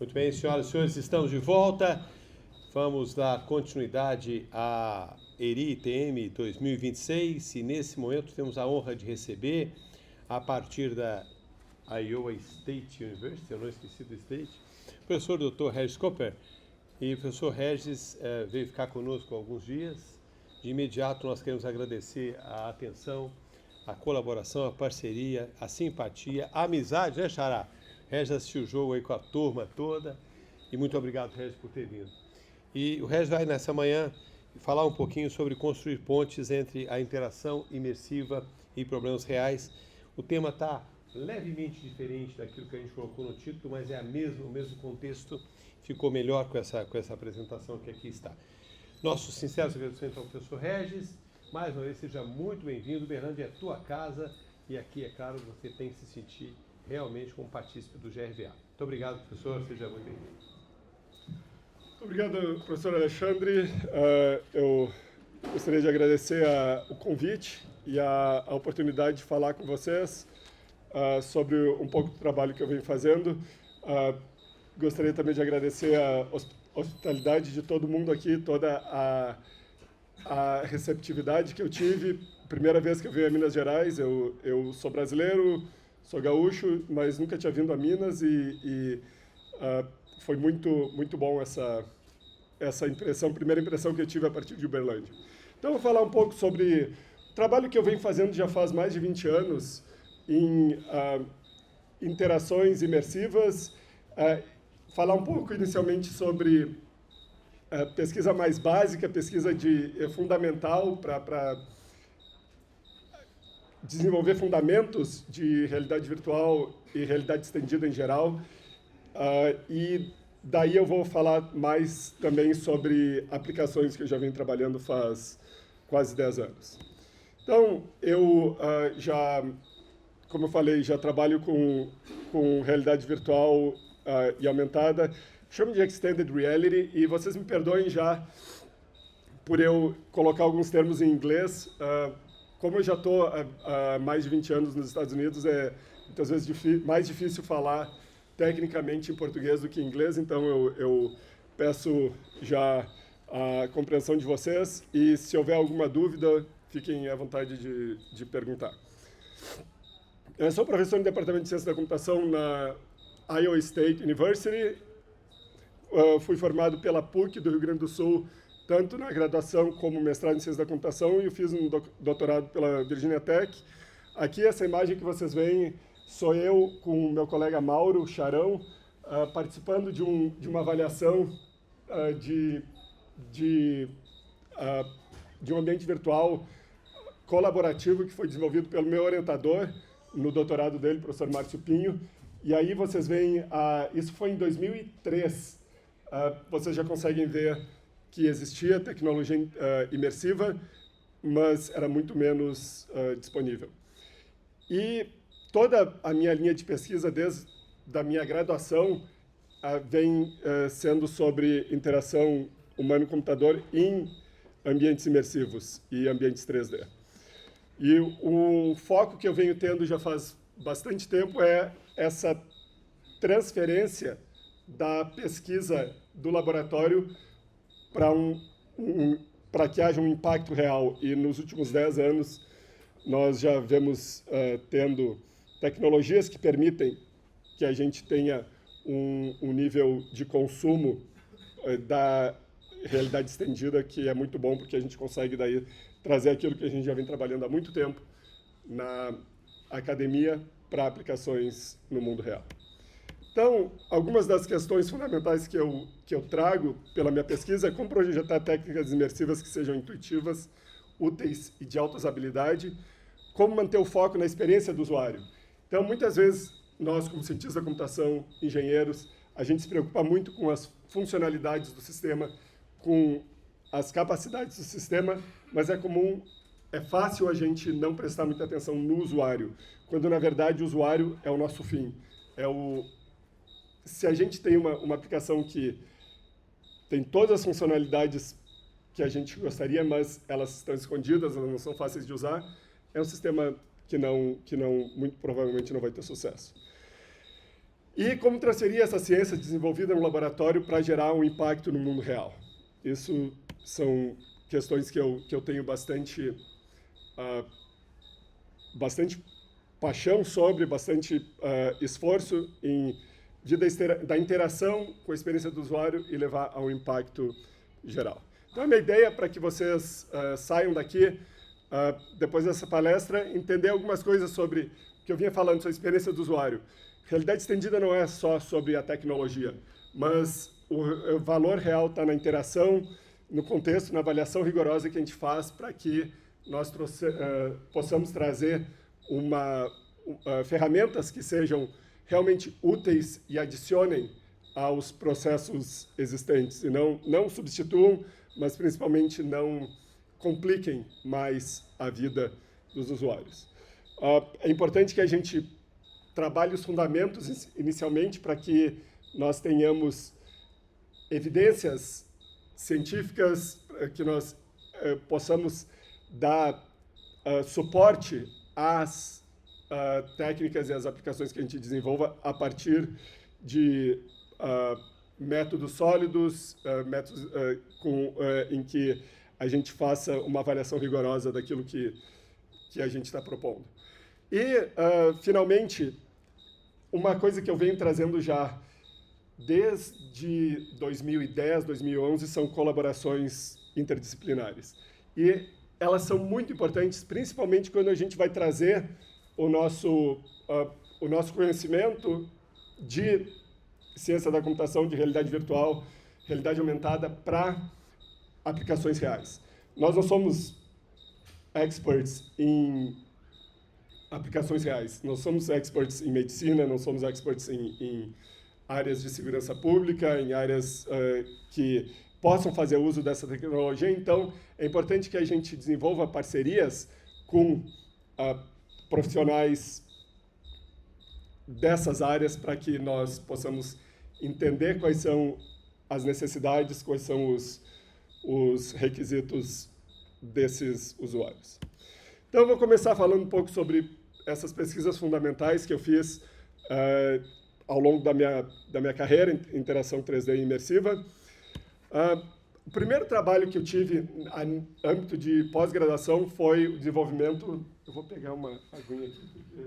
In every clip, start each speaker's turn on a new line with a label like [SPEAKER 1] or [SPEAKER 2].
[SPEAKER 1] Muito bem, senhoras e senhores, estamos de volta. Vamos dar continuidade à ERI ITM 2026 e nesse momento temos a honra de receber, a partir da Iowa State University, eu não esqueci do State, o professor Dr. Regis Cooper. E o professor Regis veio ficar conosco há alguns dias. De imediato nós queremos agradecer a atenção, a colaboração, a parceria, a simpatia, a amizade, né, Xará? Regis assistiu o jogo aí com a turma toda e muito obrigado, Regis, por ter vindo. E o Regis vai nessa manhã falar um pouquinho sobre construir pontes entre a interação imersiva e problemas reais. O tema está levemente diferente daquilo que a gente colocou no título, mas é o mesmo contexto, ficou melhor com essa apresentação que aqui está. Nossos sinceros agradecimentos ao professor Regis. Mais uma vez, seja muito bem-vindo. Uberlândia é tua casa e aqui, é claro, você tem que se sentir realmente como partícipe do GRVA. Muito obrigado, professor. Seja muito bem-vindo.
[SPEAKER 2] Muito obrigado, professor Alexandre. Eu gostaria de agradecer o convite e a oportunidade de falar com vocês sobre um pouco do trabalho que eu venho fazendo. Gostaria também de agradecer a hospitalidade de todo mundo aqui, toda a receptividade que eu tive. Primeira vez que eu venho a Minas Gerais, eu sou brasileiro, sou gaúcho, mas nunca tinha vindo a Minas e foi muito bom essa primeira impressão que eu tive a partir de Uberlândia. Então, eu vou falar um pouco sobre o trabalho que eu venho fazendo já faz mais de 20 anos em interações imersivas, falar um pouco inicialmente sobre pesquisa mais básica, pesquisa fundamental para desenvolver fundamentos de realidade virtual e realidade estendida em geral. E daí eu vou falar mais também sobre aplicações que eu já venho trabalhando faz quase 10 anos. Então, eu como eu falei, já trabalho com realidade virtual e aumentada, chamo de Extended Reality, e vocês me perdoem já por eu colocar alguns termos em inglês. Como eu já estou há mais de 20 anos nos Estados Unidos, é muitas vezes mais difícil falar tecnicamente em português do que em inglês, então eu peço já a compreensão de vocês, e se houver alguma dúvida, fiquem à vontade de perguntar. Eu sou professor no Departamento de Ciência da Computação na Iowa State University. Fui formado pela PUC do Rio Grande do Sul, tanto na graduação como mestrado em Ciência da Computação, e eu fiz um doutorado pela Virginia Tech. Aqui, essa imagem que vocês veem, sou eu com o meu colega Mauro Charão, participando de uma avaliação de um ambiente virtual colaborativo que foi desenvolvido pelo meu orientador no doutorado dele, professor Márcio Pinho. E aí vocês veem, isso foi em 2003, vocês já conseguem ver que existia tecnologia imersiva, mas era muito menos disponível. E toda a minha linha de pesquisa, desde a minha graduação, vem sendo sobre interação humano-computador em ambientes imersivos e ambientes 3D. E o foco que eu venho tendo já faz bastante tempo é essa transferência da pesquisa do laboratório para que haja um impacto real. E nos últimos 10 anos, nós já vemos tendo tecnologias que permitem que a gente tenha um nível de consumo da realidade estendida que é muito bom, porque a gente consegue daí trazer aquilo que a gente já vem trabalhando há muito tempo na academia para aplicações no mundo real. Então, algumas das questões fundamentais que eu trago pela minha pesquisa é como projetar técnicas imersivas que sejam intuitivas, úteis e de alta usabilidade, como manter o foco na experiência do usuário. Então, muitas vezes, nós, como cientistas da computação, engenheiros, a gente se preocupa muito com as funcionalidades do sistema, com as capacidades do sistema, mas é fácil a gente não prestar muita atenção no usuário, quando, na verdade, o usuário é o nosso fim. Se a gente tem uma aplicação que tem todas as funcionalidades que a gente gostaria, mas elas estão escondidas, elas não são fáceis de usar, é um sistema que muito provavelmente não vai ter sucesso. E como transferir essa ciência desenvolvida no laboratório para gerar um impacto no mundo real. Isso são questões que eu tenho bastante paixão sobre, bastante esforço em da interação com a experiência do usuário e levar a um impacto geral. Então, a minha ideia para que vocês saiam daqui, depois dessa palestra, entender algumas coisas sobre o que eu vinha falando, sobre a experiência do usuário. Realidade estendida não é só sobre a tecnologia, mas o valor real está na interação, no contexto, na avaliação rigorosa que a gente faz para que nós possamos trazer ferramentas que sejam realmente úteis e adicionem aos processos existentes, e não substituam, mas principalmente não compliquem mais a vida dos usuários. É importante que a gente trabalhe os fundamentos inicialmente para que nós tenhamos evidências científicas, que nós possamos dar suporte às técnicas e às aplicações que a gente desenvolva a partir de métodos sólidos, métodos em que a gente faça uma avaliação rigorosa daquilo que a gente está propondo. E, finalmente, uma coisa que eu venho trazendo já desde 2010, 2011, são colaborações interdisciplinares. E elas são muito importantes, principalmente quando a gente vai trazer o nosso conhecimento de ciência da computação, de realidade virtual, realidade aumentada, para aplicações reais. Nós não somos experts em aplicações reais. Nós somos experts em medicina, não somos experts em áreas de segurança pública, em áreas que possam fazer uso dessa tecnologia. Então, é importante que a gente desenvolva parcerias com profissionais dessas áreas para que nós possamos entender quais são as necessidades, quais são os requisitos desses usuários. Então, eu vou começar falando um pouco sobre essas pesquisas fundamentais que eu fiz ao longo da minha carreira em interação 3D imersiva. O primeiro trabalho que eu tive no âmbito de pós-graduação foi o desenvolvimento... Eu vou pegar uma aguinha aqui, porque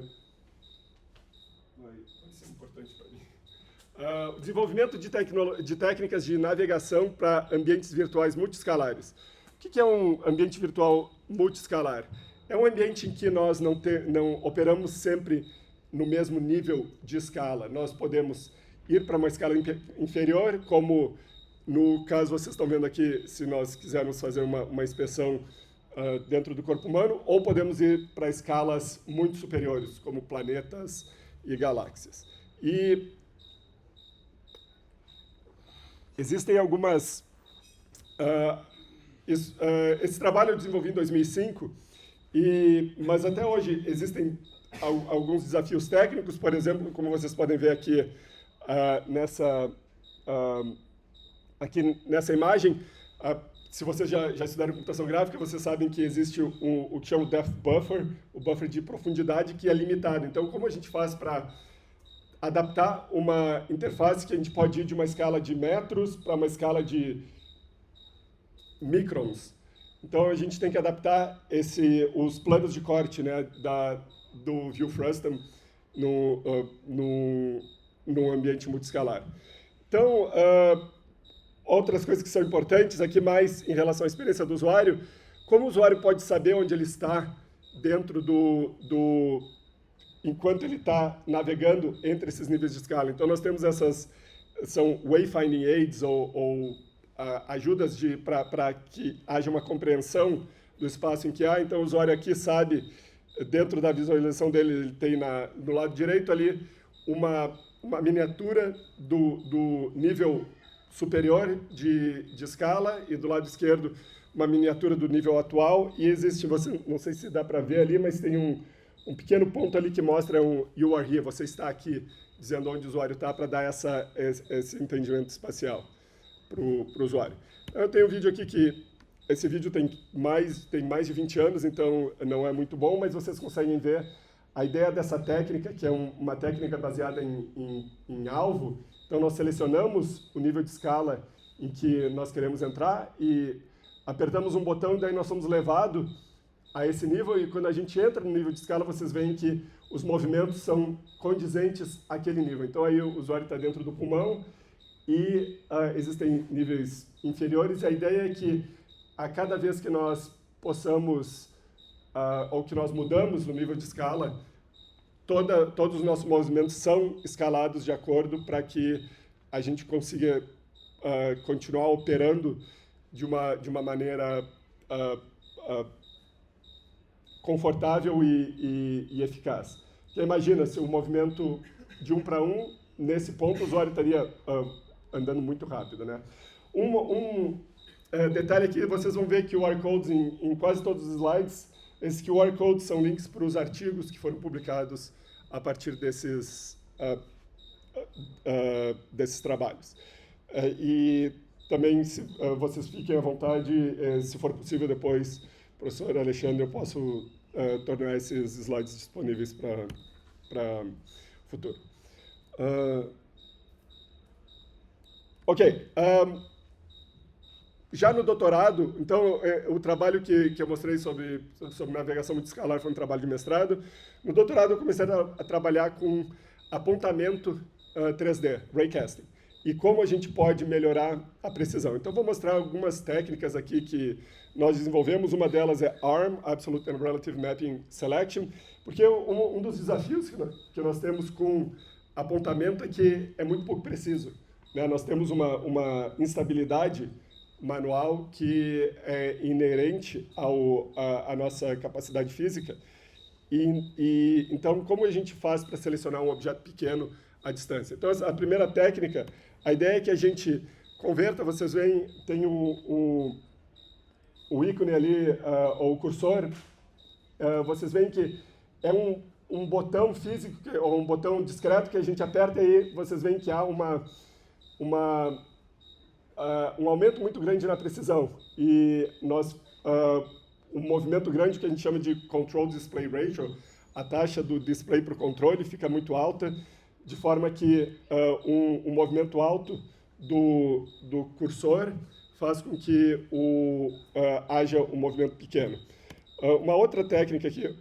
[SPEAKER 2] vai ser importante para mim. O desenvolvimento de técnicas de navegação para ambientes virtuais multiscalares. O que é um ambiente virtual multiscalar? É um ambiente em que nós não operamos sempre no mesmo nível de escala. Nós podemos ir para uma escala inferior, como no caso vocês estão vendo aqui, se nós quisermos fazer uma inspeção dentro do corpo humano, ou podemos ir para escalas muito superiores, como planetas e galáxias. E existem algumas... esse trabalho eu desenvolvi em 2005, mas até hoje existem alguns desafios técnicos, por exemplo, como vocês podem ver aqui nessa imagem. Se vocês já estudaram computação gráfica, vocês sabem que existe o que chama o depth buffer, o buffer de profundidade, que é limitado. Então, como a gente faz para adaptar uma interface que a gente pode ir de uma escala de metros para uma escala de microns? Então, a gente tem que adaptar os planos de corte, né, do view frustum no ambiente multiscalar. Então, outras coisas que são importantes aqui, mais em relação à experiência do usuário, como o usuário pode saber onde ele está dentro enquanto ele está navegando entre esses níveis de escala. Então, nós temos são wayfinding aids, ou ajudas para que haja uma compreensão do espaço em que há. Então, o usuário aqui sabe, dentro da visualização dele, ele tem no lado direito ali uma miniatura do nível superior de escala, e do lado esquerdo uma miniatura do nível atual, e existe, não sei se dá para ver ali, mas tem um pequeno ponto ali que mostra you are here, você está aqui, dizendo onde o usuário está, para dar esse entendimento espacial para o usuário. Eu tenho um vídeo aqui que, esse vídeo tem mais de 20 anos, então não é muito bom, mas vocês conseguem ver a ideia dessa técnica, que é uma técnica baseada em alvo, então nós selecionamos o nível de escala em que nós queremos entrar e apertamos um botão e daí nós somos levados a esse nível, e quando a gente entra no nível de escala, vocês veem que os movimentos são condizentes àquele nível. Então aí o usuário está dentro do pulmão e existem níveis inferiores, e a ideia é que a cada vez que nós possamos, ou que nós mudamos no nível de escala, todos os nossos movimentos são escalados de acordo para que a gente consiga continuar operando de uma maneira confortável e eficaz. Porque imagina, se o movimento de 1 para 1, nesse ponto o usuário estaria andando muito rápido, né? Detalhe aqui, vocês vão ver QR Codes em quase todos os slides. Esses QR Codes são links para os artigos que foram publicados a partir desses trabalhos. E também, vocês fiquem à vontade, se for possível depois, professor Alexandre, eu posso tornar esses slides disponíveis para futuro. Ok. Já no doutorado, então, o trabalho que eu mostrei sobre navegação multiescalar foi um trabalho de mestrado. No doutorado, eu comecei a trabalhar com apontamento 3D, raycasting, e como a gente pode melhorar a precisão. Então, vou mostrar algumas técnicas aqui que nós desenvolvemos. Uma delas é ARM, Absolute and Relative Mapping Selection, porque um dos desafios que nós temos com apontamento é que é muito pouco preciso, né? Nós temos uma instabilidade manual que é inerente à nossa capacidade física. Então, como a gente faz para selecionar um objeto pequeno à distância? Então, a primeira técnica, a ideia é que a gente converta, vocês veem, tem o ícone ali, ou o cursor, vocês veem que é um botão físico, ou um botão discreto que a gente aperta e aí vocês veem que há um aumento muito grande na precisão. E um movimento grande que a gente chama de Control Display Ratio, a taxa do display para o controle fica muito alta, de forma que um movimento alto do cursor faz com que haja um movimento pequeno. Uma outra técnica que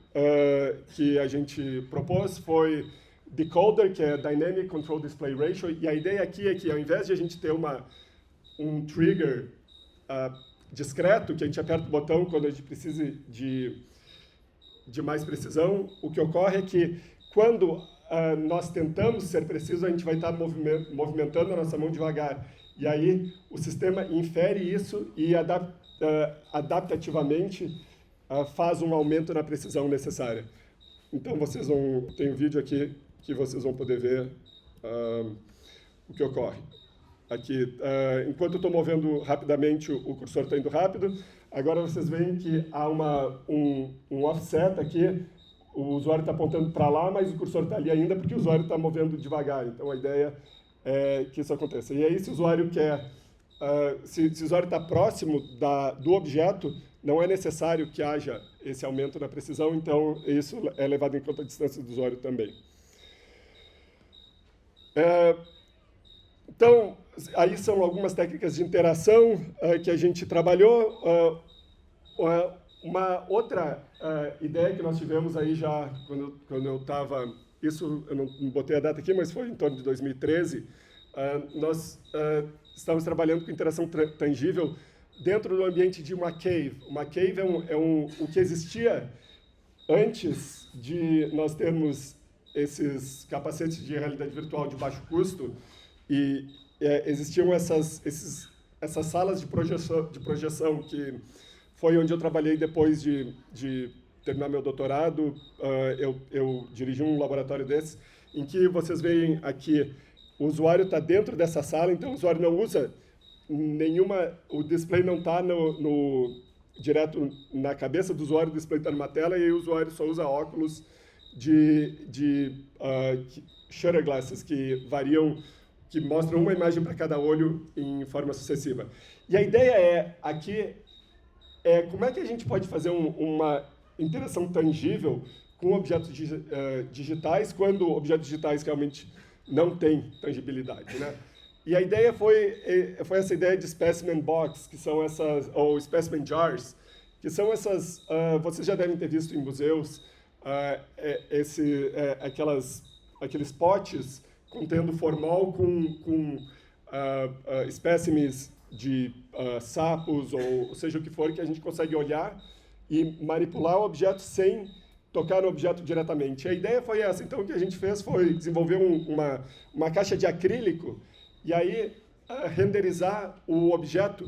[SPEAKER 2] a gente propôs foi Decoder, que é Dynamic Control Display Ratio, e a ideia aqui é que, ao invés de a gente ter um trigger discreto, que a gente aperta o botão quando a gente precisa de mais precisão, o que ocorre é que, quando nós tentamos ser precisos, a gente vai estar movimentando a nossa mão devagar. E aí o sistema infere isso e adaptativamente faz um aumento na precisão necessária. Então, tem um vídeo aqui que vocês vão poder ver o que ocorre. Aqui, enquanto eu estou movendo rapidamente, o cursor está indo rápido. Agora vocês veem que há um offset aqui. O usuário está apontando para lá, mas o cursor está ali ainda porque o usuário está movendo devagar. Então, a ideia é que isso aconteça. E aí, se o usuário se o usuário está próximo do objeto, não é necessário que haja esse aumento na precisão, então isso é levado em conta a distância do usuário também. Então, aí são algumas técnicas de interação que a gente trabalhou. Uma outra ideia que nós tivemos aí já quando eu estava... Isso, eu não botei a data aqui, mas foi em torno de 2013. Nós estávamos trabalhando com interação tangível dentro do ambiente de uma cave. Uma cave o que existia antes de nós termos esses capacetes de realidade virtual de baixo custo, e existiam essas salas de projeção, que foi onde eu trabalhei depois de terminar meu doutorado. Eu dirigi um laboratório desses, em que vocês veem aqui, o usuário está dentro dessa sala, então o usuário não usa o display não está direto na cabeça do usuário, o display está numa tela, e aí o usuário só usa óculos de shutter glasses, que mostram uma imagem para cada olho em forma sucessiva. E a ideia aqui como é que a gente pode fazer uma interação tangível com objetos digitais, quando objetos digitais realmente não têm tangibilidade, né? E a ideia foi essa ideia de specimen box, que são essas, ou specimen jars, que são essas, vocês já devem ter visto em museus, aqueles potes contendo formol com espécimes de sapos, ou seja o que for, que a gente consegue olhar e manipular o objeto sem tocar no objeto diretamente. A ideia foi essa. Então, o que a gente fez foi desenvolver uma caixa de acrílico e aí renderizar o objeto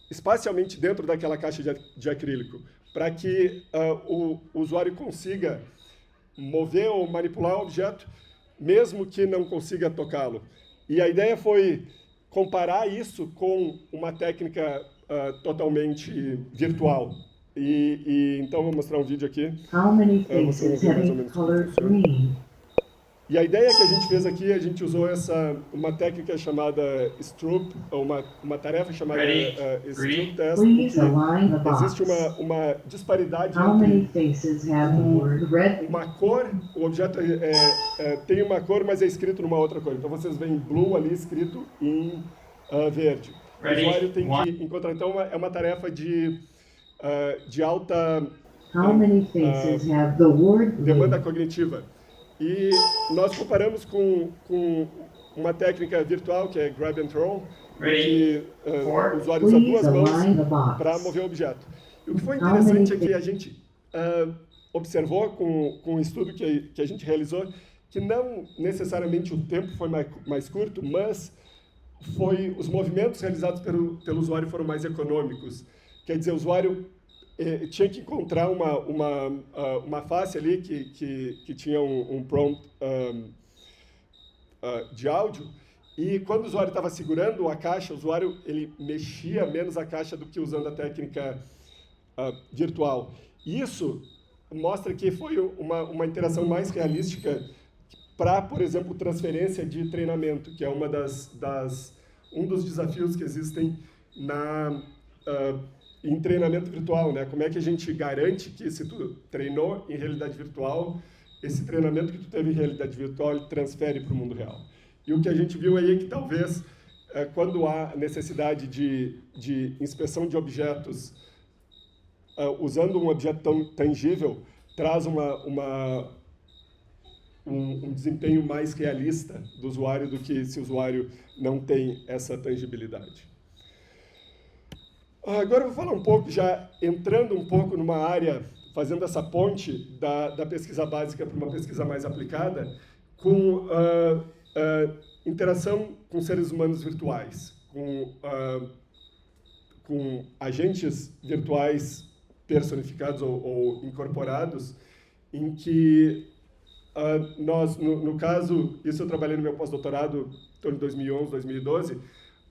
[SPEAKER 2] espacialmente dentro daquela caixa de acrílico, para que o usuário consiga mover ou manipular o objeto, mesmo que não consiga tocá-lo. E a ideia foi comparar isso com uma técnica totalmente virtual. Então, eu vou mostrar um vídeo aqui.
[SPEAKER 3] How many faces having colored green?
[SPEAKER 2] E a ideia que a gente fez aqui, a gente usou uma técnica chamada Stroop, ou uma tarefa chamada Stroop Test,
[SPEAKER 3] Please align the box.
[SPEAKER 2] existe uma disparidade
[SPEAKER 3] How many
[SPEAKER 2] entre
[SPEAKER 3] faces have the word red?
[SPEAKER 2] uma cor, o objeto tem uma cor, mas é escrito numa outra cor. Então, vocês veem blue ali escrito em verde. O usuário tem que encontrar, então, é uma tarefa de alta
[SPEAKER 3] How many faces have the word
[SPEAKER 2] demanda
[SPEAKER 3] green?
[SPEAKER 2] cognitiva. E nós comparamos com uma técnica virtual, que é grab and throw, que o usuário usa duas mãos para mover o objeto. E o que foi interessante é que a gente observou com um estudo que a gente realizou, que não necessariamente o tempo foi mais curto, mas os movimentos realizados pelo usuário foram mais econômicos. Quer dizer, o usuário tinha que encontrar uma face ali que tinha um prompt de áudio, e quando o usuário estava segurando a caixa, o usuário ele mexia menos a caixa do que usando a técnica virtual. Isso mostra que foi uma interação mais realística para, por exemplo, transferência de treinamento, que é um dos desafios que existem em treinamento virtual, né? Como é que a gente garante que, se tu treinou em realidade virtual, esse treinamento que tu teve em realidade virtual ele transfere para o mundo real? E o que a gente viu aí é que talvez, quando há necessidade de inspeção de objetos, usando um objeto tão tangível, traz um desempenho mais realista do usuário do que se o usuário não tem essa tangibilidade. Agora eu vou falar um pouco, já entrando um pouco numa área, fazendo essa ponte da pesquisa básica para uma pesquisa mais aplicada, com interação com seres humanos virtuais, com agentes virtuais personificados ou incorporados, em que nós, no caso, isso eu trabalhei no meu pós-doutorado em torno de 2011, 2012,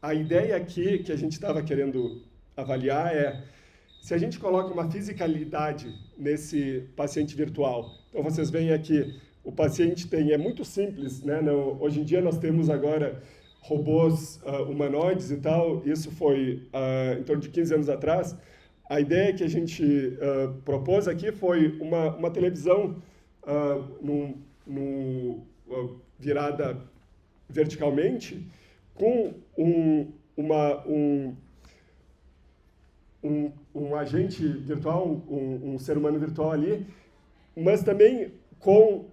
[SPEAKER 2] a ideia aqui que a gente estava querendo avaliar se a gente coloca uma fisicalidade nesse paciente virtual. Então, vocês veem aqui, o paciente é muito simples, né? Hoje em dia nós temos agora robôs humanoides e tal, isso foi em torno de 15 anos atrás. A ideia que a gente propôs aqui foi uma televisão virada verticalmente, com um agente virtual, um ser humano virtual ali, mas também com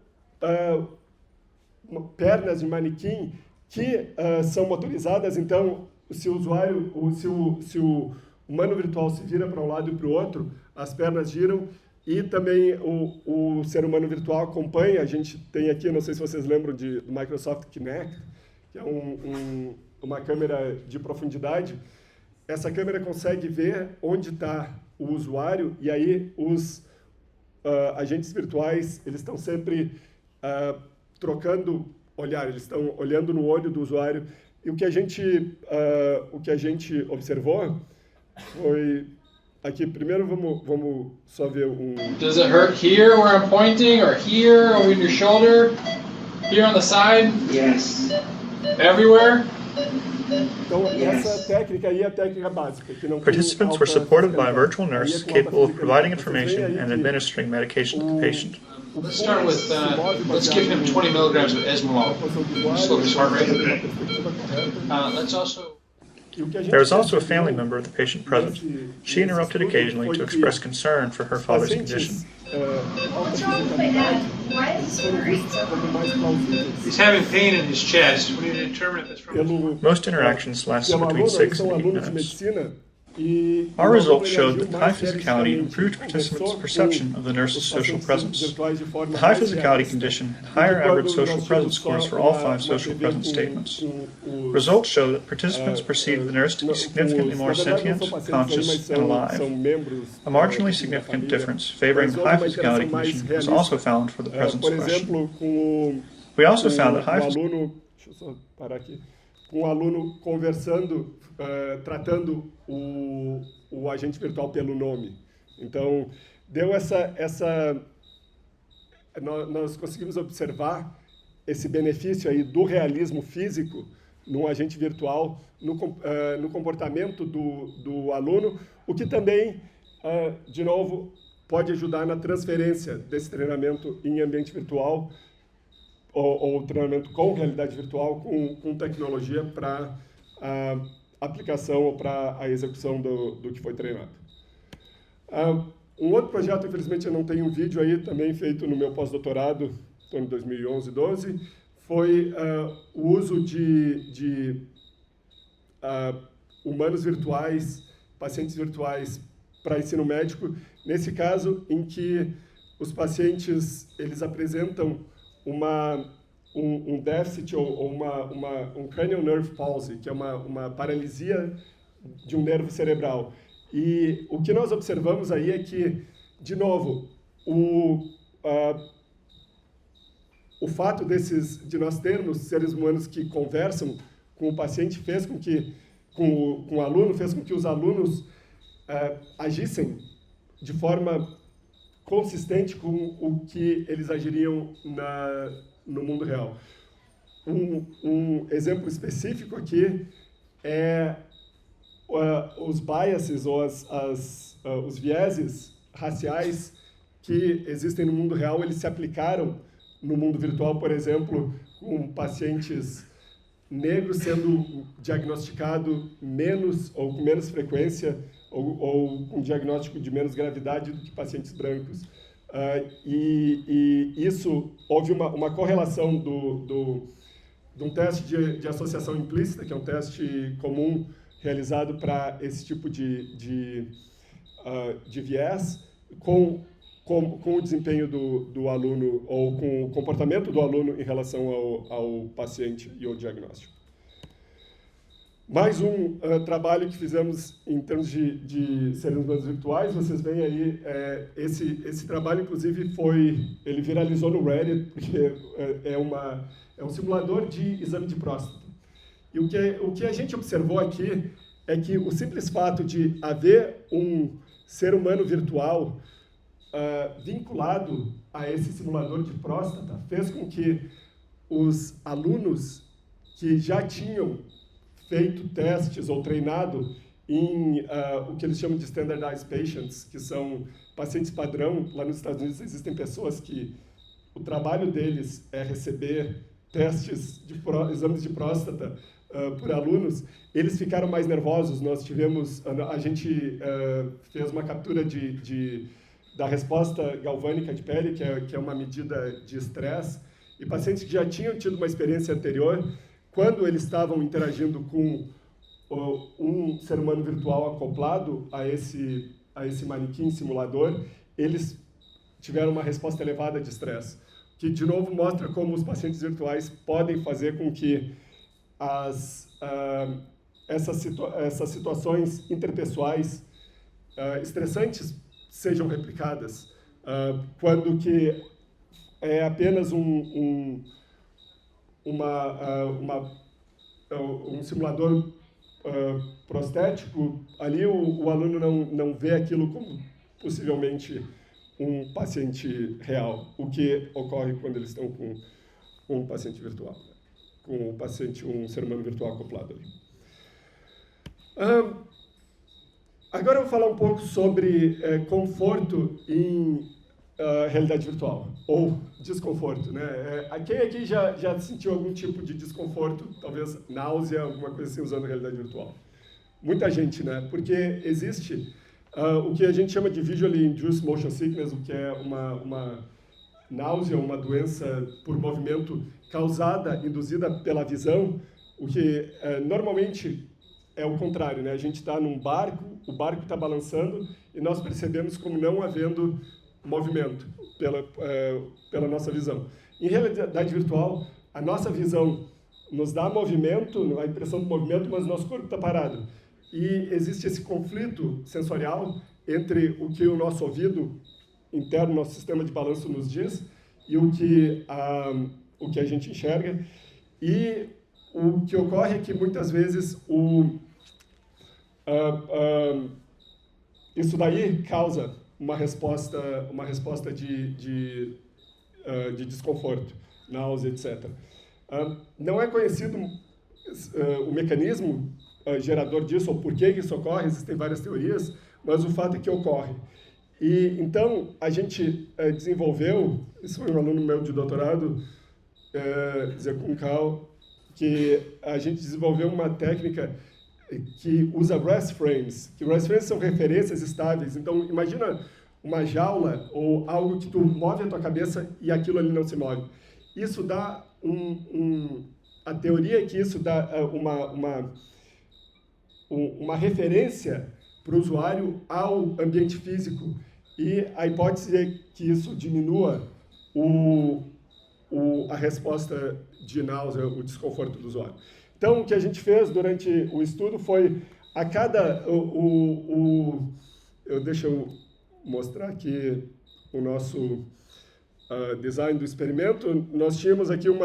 [SPEAKER 2] pernas de manequim que são motorizadas. Então, se o humano virtual se vira para um lado e para o outro, as pernas giram, e também o ser humano virtual acompanha. A gente tem aqui, não sei se vocês lembram do Microsoft Kinect, que é uma câmera de profundidade. Essa câmera consegue ver onde está o usuário, e aí os agentes virtuais eles estão sempre trocando olhar, eles estão olhando no olho do usuário. E o que a gente observou foi... Aqui, primeiro vamos só ver
[SPEAKER 4] Does it hurt here where I'm pointing, or here, or in your shoulder, here on the side?
[SPEAKER 3] Yes.
[SPEAKER 4] Everywhere?
[SPEAKER 2] Então, essa técnica aí é a técnica básica. Que não
[SPEAKER 5] Participants were supported by a virtual nurse capable of providing information and administering medication to the patient.
[SPEAKER 4] Let's start with, let's give him 20 milligrams of Esmolol. Slow his heart rate. Let's also...
[SPEAKER 5] There was also a family member of the patient present. She interrupted occasionally to express concern for her father's condition.
[SPEAKER 4] He's having pain in his chest. We need to determine if it's from...
[SPEAKER 5] Most interactions lasted between 6 and 8 minutes. Our results showed that high physicality improved participants' perception of the nurse's social presence. The high physicality condition had higher average social presence scores for all 5 social presence statements. Results show that participants perceived the nurse to be significantly more sentient, conscious, and alive. A marginally significant difference favoring the high physicality condition was also found for the presence question. We also found that high
[SPEAKER 2] com o aluno conversando, tratando o agente virtual pelo nome. Então, deu nós conseguimos observar esse benefício aí do realismo físico no agente virtual, no comportamento do aluno, o que também, de novo, pode ajudar na transferência desse treinamento em ambiente virtual ou treinamento com realidade virtual, com tecnologia para a aplicação ou para a execução do que foi treinado. Um outro projeto, infelizmente eu não tenho um vídeo aí, também feito no meu pós-doutorado, em 2011 e 12, foi o uso de humanos virtuais, pacientes virtuais para ensino médico, nesse caso em que os pacientes eles apresentam um déficit ou um cranial nerve palsy, que é uma paralisia de um nervo cerebral. E o que nós observamos aí é que, de novo, o fato de nós termos seres humanos que conversam com o paciente fez com que, com o aluno, fez com que os alunos agissem de forma consistente com o que eles agiriam no mundo real. Um exemplo específico aqui é os biases ou os vieses raciais que existem no mundo real, eles se aplicaram no mundo virtual, por exemplo, com pacientes negros sendo diagnosticado menos ou com menos frequência ou com diagnóstico de menos gravidade do que pacientes brancos. E isso, houve uma correlação de um teste de associação implícita, que é um teste comum realizado para esse tipo de viés, com o desempenho do aluno ou com o comportamento do aluno em relação ao paciente e ao diagnóstico. Mais um trabalho que fizemos em termos de seres humanos virtuais, vocês veem aí, esse trabalho, inclusive, ele viralizou no Reddit, porque é um simulador de exame de próstata. E o que a gente observou aqui é que o simples fato de haver um ser humano virtual vinculado a esse simulador de próstata fez com que os alunos que já tinham feito testes ou treinado em o que eles chamam de standardized patients, que são pacientes padrão. Lá nos Estados Unidos existem pessoas que o trabalho deles é receber testes exames de próstata por alunos. Eles ficaram mais nervosos. A gente fez uma captura da resposta galvânica de pele, que é uma medida de estresse, e pacientes que já tinham tido uma experiência anterior, quando eles estavam interagindo com um ser humano virtual acoplado a esse manequim simulador, eles tiveram uma resposta elevada de estresse, que, de novo, mostra como os pacientes virtuais podem fazer com que essas situações interpessoais estressantes sejam replicadas, quando que é apenas um simulador prostético, ali o aluno não vê aquilo como possivelmente um paciente real, o que ocorre quando eles estão com um paciente virtual, com um ser humano virtual acoplado ali. Agora eu vou falar um pouco sobre conforto em realidade virtual, ou desconforto, né? Quem aqui já sentiu algum tipo de desconforto, talvez náusea, alguma coisa assim, usando a realidade virtual? Muita gente, né? Porque existe o que a gente chama de Visually Induced Motion Sickness, o que é uma náusea, uma doença por movimento induzida pela visão, o que normalmente é o contrário, né? A gente está num barco, o barco está balançando e nós percebemos como não havendo movimento pela nossa visão. Em realidade virtual, a nossa visão nos dá movimento, a impressão do movimento, mas nosso corpo está parado. E existe esse conflito sensorial entre o que o nosso ouvido interno, nosso sistema de balanço nos diz, e o que a gente enxerga. E o que ocorre é que muitas vezes isso daí causa uma resposta de desconforto, náusea, etc. Não é conhecido o mecanismo gerador disso, ou por que isso ocorre, existem várias teorias, mas o fato é que ocorre. E então a gente desenvolveu, isso foi um aluno meu de doutorado, Zé Kuncal, que a gente desenvolveu uma técnica que usa rest frames, que rest frames são referências estáveis. Então, imagina uma jaula ou algo que tu move a tua cabeça e aquilo ali não se move. Isso dá a teoria é que isso dá uma referência para o usuário ao ambiente físico, e a hipótese é que isso diminua a resposta de náusea, o desconforto do usuário. Então, o que a gente fez durante o estudo foi, a cada... deixa eu mostrar aqui o nosso design do experimento. Nós tínhamos aqui um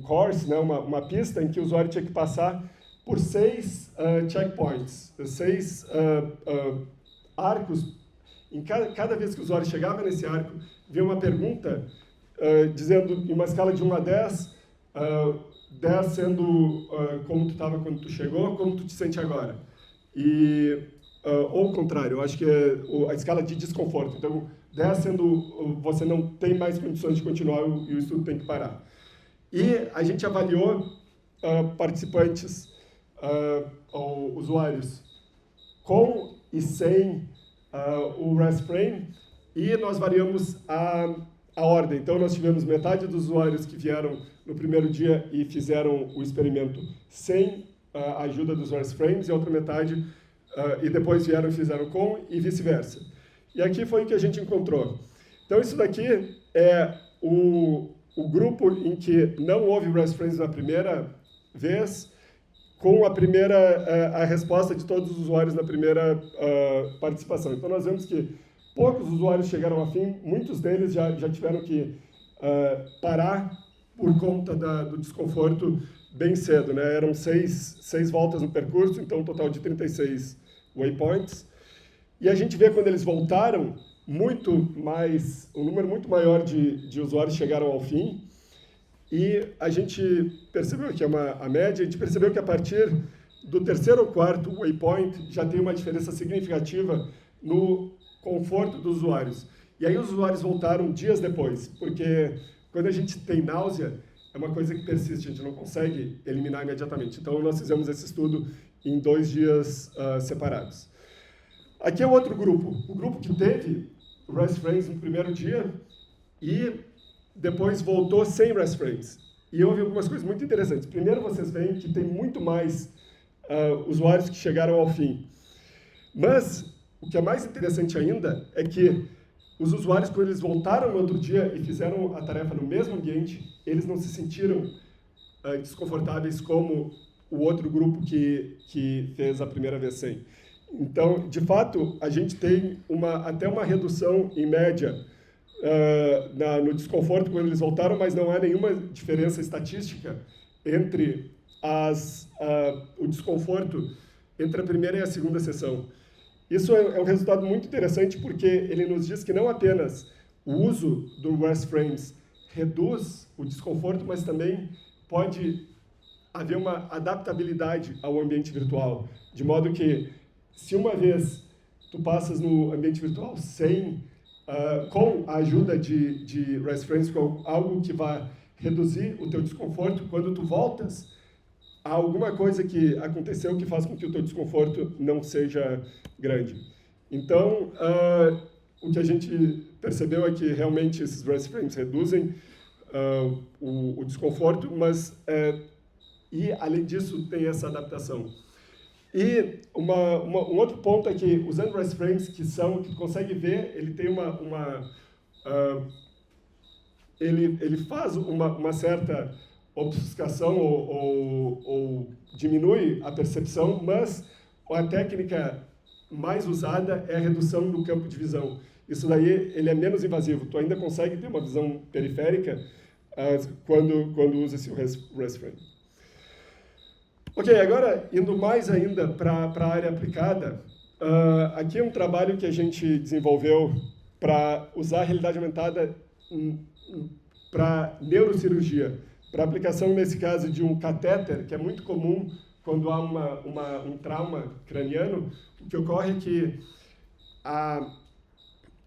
[SPEAKER 2] course, né, uma pista em que o usuário tinha que passar por 6 checkpoints, 6 arcos. Em cada vez que o usuário chegava nesse arco, vinha uma pergunta dizendo, em uma escala de 1 a 10, 10 sendo como tu estava quando tu chegou, como tu te sente agora. Ou o contrário, eu acho que é a escala de desconforto. Então, 10 sendo você não tem mais condições de continuar e o estudo tem que parar. E a gente avaliou participantes, ou usuários, com e sem o rest frame, e nós variamos a ordem. Então, nós tivemos metade dos usuários que vieram no primeiro dia e fizeram o experimento sem a ajuda dos rest frames, e a outra metade, e depois vieram e fizeram com, e vice-versa. E aqui foi o que a gente encontrou. Então, isso daqui é o grupo em que não houve rest frames na primeira vez, com a resposta de todos os usuários na primeira participação. Então, nós vemos que poucos usuários chegaram ao fim, muitos deles já tiveram que parar por conta do desconforto bem cedo, né? Eram 6 voltas no percurso, então um total de 36 waypoints. E a gente vê quando eles voltaram, um número muito maior de usuários chegaram ao fim. E a gente percebeu que a média, a gente percebeu que a partir do 3º ou 4º waypoint já tem uma diferença significativa no conforto dos usuários. E aí os usuários voltaram dias depois, porque quando a gente tem náusea, é uma coisa que persiste, a gente não consegue eliminar imediatamente. Então, nós fizemos esse estudo em 2 dias separados. Aqui é o outro grupo, o grupo que teve rest frames no primeiro dia e depois voltou sem rest frames. E houve algumas coisas muito interessantes. Primeiro, vocês veem que tem muito mais usuários que chegaram ao fim. Mas o que é mais interessante ainda é que os usuários, quando eles voltaram no outro dia e fizeram a tarefa no mesmo ambiente, eles não se sentiram desconfortáveis como o outro grupo que fez a primeira vez sem. Então, de fato, a gente tem até uma redução em média no desconforto quando eles voltaram, mas não há nenhuma diferença estatística entre o desconforto entre a primeira e a segunda sessão. Isso é um resultado muito interessante, porque ele nos diz que não apenas o uso do rest frames reduz o desconforto, mas também pode haver uma adaptabilidade ao ambiente virtual, de modo que, se uma vez tu passas no ambiente virtual sem, com a ajuda de REST Frames, com algo que vai reduzir o teu desconforto quando tu voltas, há alguma coisa que aconteceu que faz com que o teu desconforto não seja grande. Então, o que a gente percebeu é que realmente esses REST Frames reduzem o desconforto, mas, e além disso, tem essa adaptação. E um outro ponto é que, usando REST Frames, que tu consegue ver, ele tem ele faz uma certa obfuscação ou diminui a percepção, mas a técnica mais usada é a redução do campo de visão. Isso daí ele é menos invasivo. Tu ainda consegue ter uma visão periférica quando usa esse REST Frame. Ok, agora indo mais ainda para a área aplicada, aqui é um trabalho que a gente desenvolveu para usar a realidade aumentada para neurocirurgia, para aplicação, nesse caso, de um catéter, que é muito comum quando há um trauma craniano. O que ocorre é que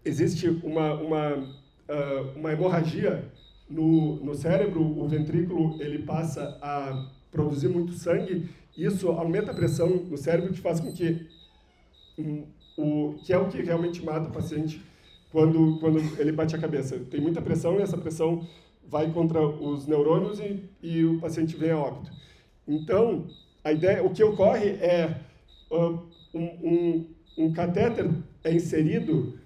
[SPEAKER 2] existe uma hemorragia no cérebro, o ventrículo ele passa a produzir muito sangue, isso aumenta a pressão no cérebro, que faz com que que é o que realmente mata o paciente quando ele bate a cabeça. Tem muita pressão e essa pressão vai contra os neurônios e o paciente vem a óbito. Então, a ideia, o que ocorre é um catéter é inserido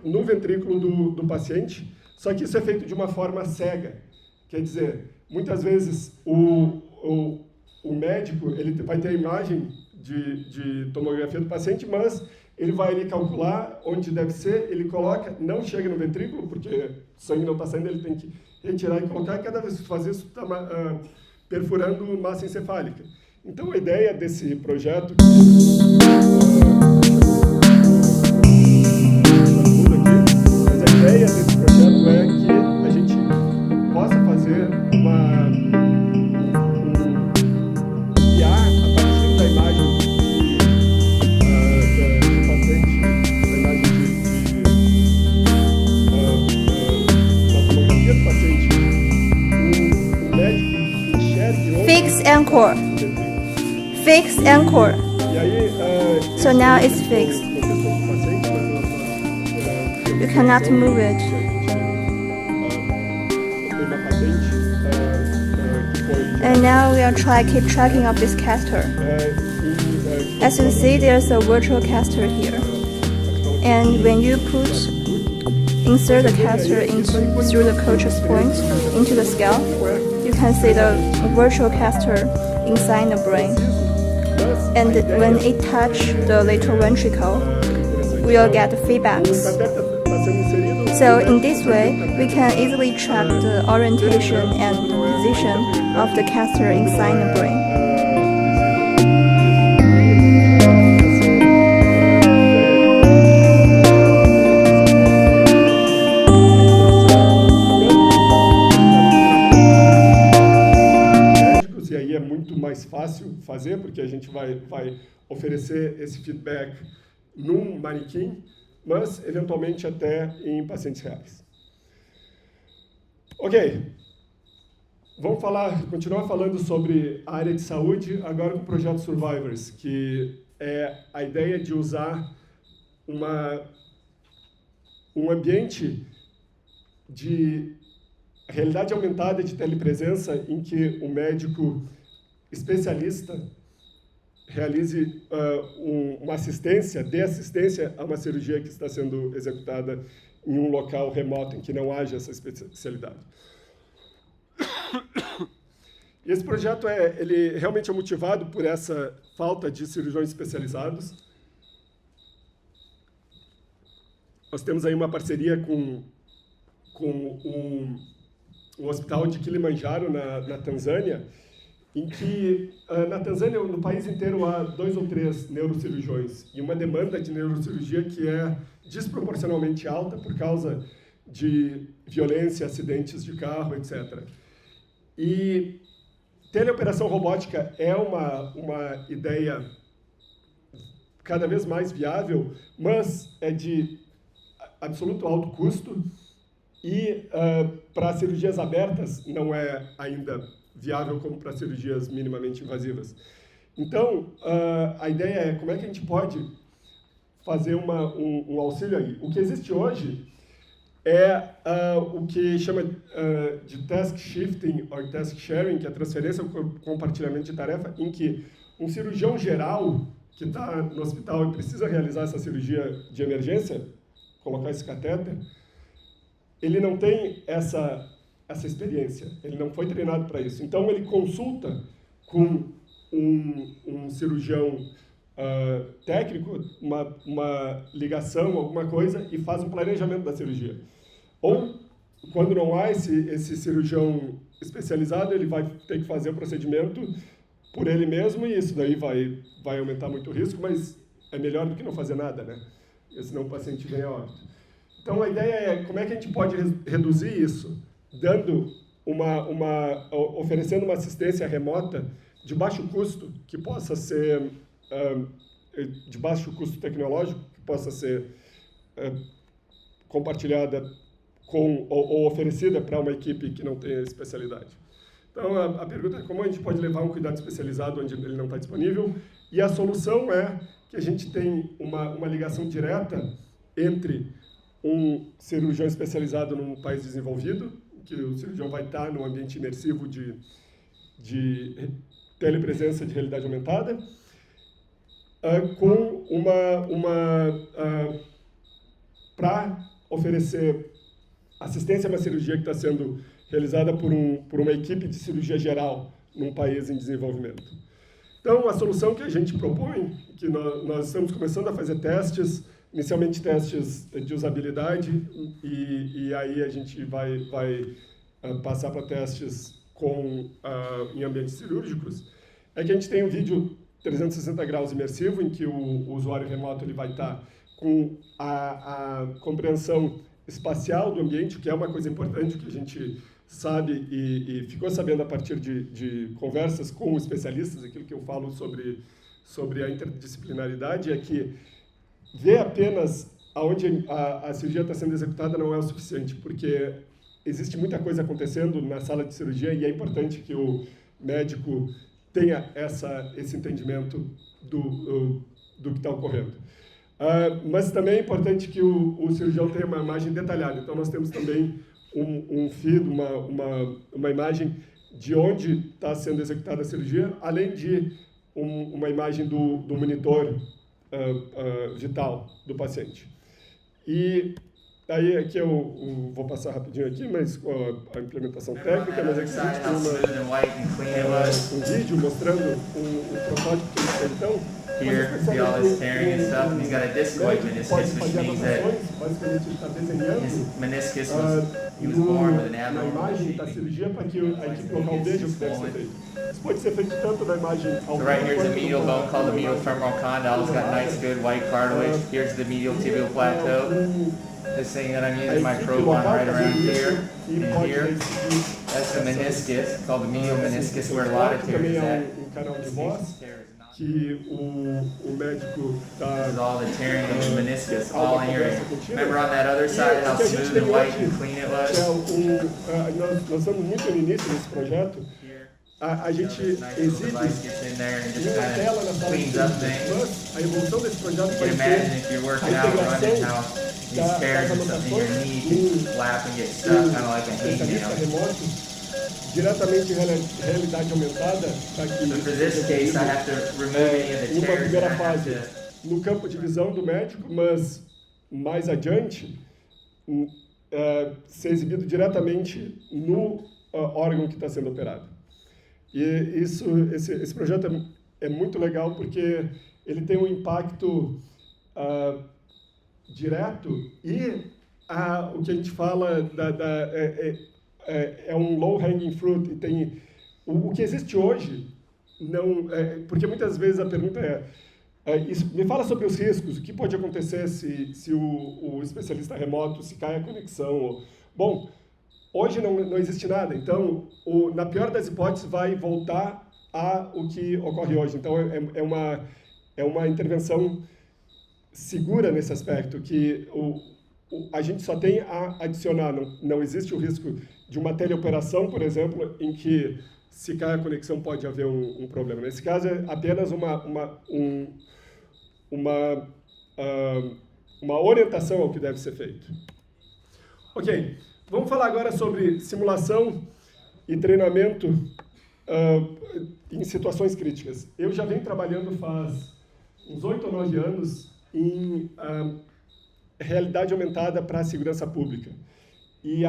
[SPEAKER 2] no ventrículo do paciente, só que isso é feito de uma forma cega. Quer dizer, muitas vezes o médico ele vai ter a imagem de tomografia do paciente, mas ele vai ali calcular onde deve ser, ele coloca, não chega no ventrículo, porque o sangue não está saindo, ele tem que retirar e colocar, e cada vez que faz isso, está perfurando massa encefálica. Então, a ideia desse projeto... Mas a ideia desse projeto é que a gente possa fazer guiar a partir da imagem do paciente, da imagem da tomografia do paciente, o médico enxergue...
[SPEAKER 6] Fix anchor. Fix anchor.
[SPEAKER 2] E aí,
[SPEAKER 6] So now it's fixed. You cannot move it. And now we'll keep tracking of this caster. As you see, there's a virtual caster here. And when you insert the caster through the Colchis point into the skull, you can see the virtual caster inside the brain. And when it touches the lateral ventricle, we'll get feedbacks. So in this way, we can easily track the orientation and position of the caster inside the brain.
[SPEAKER 2] E aí é muito mais fácil fazer, porque a gente vai oferecer esse feedback num manequim, mas eventualmente até em pacientes reais. Ok, vamos continuar falando sobre a área de saúde, agora com o projeto Survivors, que é a ideia de usar um ambiente de realidade aumentada de telepresença em que o médico especialista realize uma assistência, dê assistência a uma cirurgia que está sendo executada em um local remoto em que não haja essa especialidade. E esse projeto ele realmente é motivado por essa falta de cirurgiões especializados. Nós temos aí uma parceria com o Hospital de Kilimanjaro, na Tanzânia, em que, na Tanzânia, no país inteiro, há 2 ou 3 neurocirurgiões e uma demanda de neurocirurgia que é desproporcionalmente alta por causa de violência, acidentes de carro, etc. E teleoperação robótica é uma ideia cada vez mais viável, mas é de absoluto alto custo e para cirurgias abertas não é ainda viável como para cirurgias minimamente invasivas. Então, a ideia é como é que a gente pode fazer um auxílio aí. O que existe hoje é o que chama de task shifting ou task sharing, que é a transferência ou compartilhamento de tarefa, em que um cirurgião geral que está no hospital e precisa realizar essa cirurgia de emergência, colocar esse catéter, ele não tem essa experiência, ele não foi treinado para isso. Então, ele consulta com um cirurgião técnico, uma ligação, alguma coisa, e faz um planejamento da cirurgia. Ou, quando não há esse cirurgião especializado, ele vai ter que fazer o procedimento por ele mesmo, e isso daí vai aumentar muito o risco, mas é melhor do que não fazer nada, né? Porque senão o paciente vem a óbito. Então, a ideia é como é que a gente pode reduzir isso, dando oferecendo uma assistência remota de baixo custo, que possa ser de baixo custo tecnológico, que possa ser compartilhada ou oferecida para uma equipe que não tenha especialidade. Então, a pergunta é como a gente pode levar um cuidado especializado onde ele não está disponível, e a solução é que a gente tem uma ligação direta entre um cirurgião especializado num país desenvolvido, que o cirurgião vai estar num ambiente imersivo de telepresença de realidade aumentada, com para oferecer assistência a uma cirurgia que está sendo realizada por uma equipe de cirurgia geral num país em desenvolvimento. Então, a solução que a gente propõe, que nós estamos começando a fazer testes, inicialmente testes de usabilidade, e aí a gente vai passar para testes em ambientes cirúrgicos, é que a gente tem um vídeo 360 graus imersivo, em que o usuário remoto ele vai estar com a compreensão espacial do ambiente, que é uma coisa importante que a gente sabe e ficou sabendo a partir de conversas com especialistas. Aquilo que eu falo sobre a interdisciplinaridade é que ver apenas aonde a cirurgia está sendo executada não é o suficiente, porque existe muita coisa acontecendo na sala de cirurgia e é importante que o médico tenha esse entendimento do que está ocorrendo. Mas também é importante que o cirurgião tenha uma imagem detalhada. Então, nós temos também um feed, uma imagem de onde está sendo executada a cirurgia, além de uma imagem do monitor vital do paciente. E aí aqui eu vou passar rapidinho aqui, mas a implementação técnica, mas aqui a gente tem um vídeo mostrando o protótipo que eles têm. Então,
[SPEAKER 7] here, see all this tearing and stuff, and he's got a discoid meniscus, which means that his meniscus he was born with an abnormal shape. So right here's the medial bone called the medial femoral condyle. It's got nice, good white cartilage. Here's the medial tibial plateau. This thing that I'm using my probe on right around here and here. That's the meniscus, called the medial meniscus, where a lot of tear is at.
[SPEAKER 2] Que o médico está...
[SPEAKER 7] all the tearing of the meniscus, all in here. Remember on that other side how smooth and white and clean it was?
[SPEAKER 2] Nós estamos muito no início desse projeto. A gente exibe uma tela na sala de cirurgia. A evolução desse projeto vai ser a integração das anotações especialista remoto diretamente em realidade aumentada, para que numa primeira fase no campo de visão do médico, mas mais adiante ser exibido diretamente no órgão que está sendo operado. E esse projeto é muito legal porque ele tem um impacto direto e o que a gente fala é um low-hanging fruit. E tem o que existe hoje, porque muitas vezes a pergunta me fala sobre os riscos, o que pode acontecer se o especialista remoto, se cai a conexão. Bom, hoje não existe nada, então, na pior das hipóteses, vai voltar o que ocorre hoje. Então, é uma intervenção segura nesse aspecto, que a gente só tem a adicionar, não existe o risco de uma teleoperação, por exemplo, em que se cai a conexão pode haver um problema. Nesse caso é apenas uma orientação ao que deve ser feito. Ok, vamos falar agora sobre simulação e treinamento em situações críticas. Eu já venho trabalhando faz uns 8 ou 9 anos em realidade aumentada para a segurança pública. E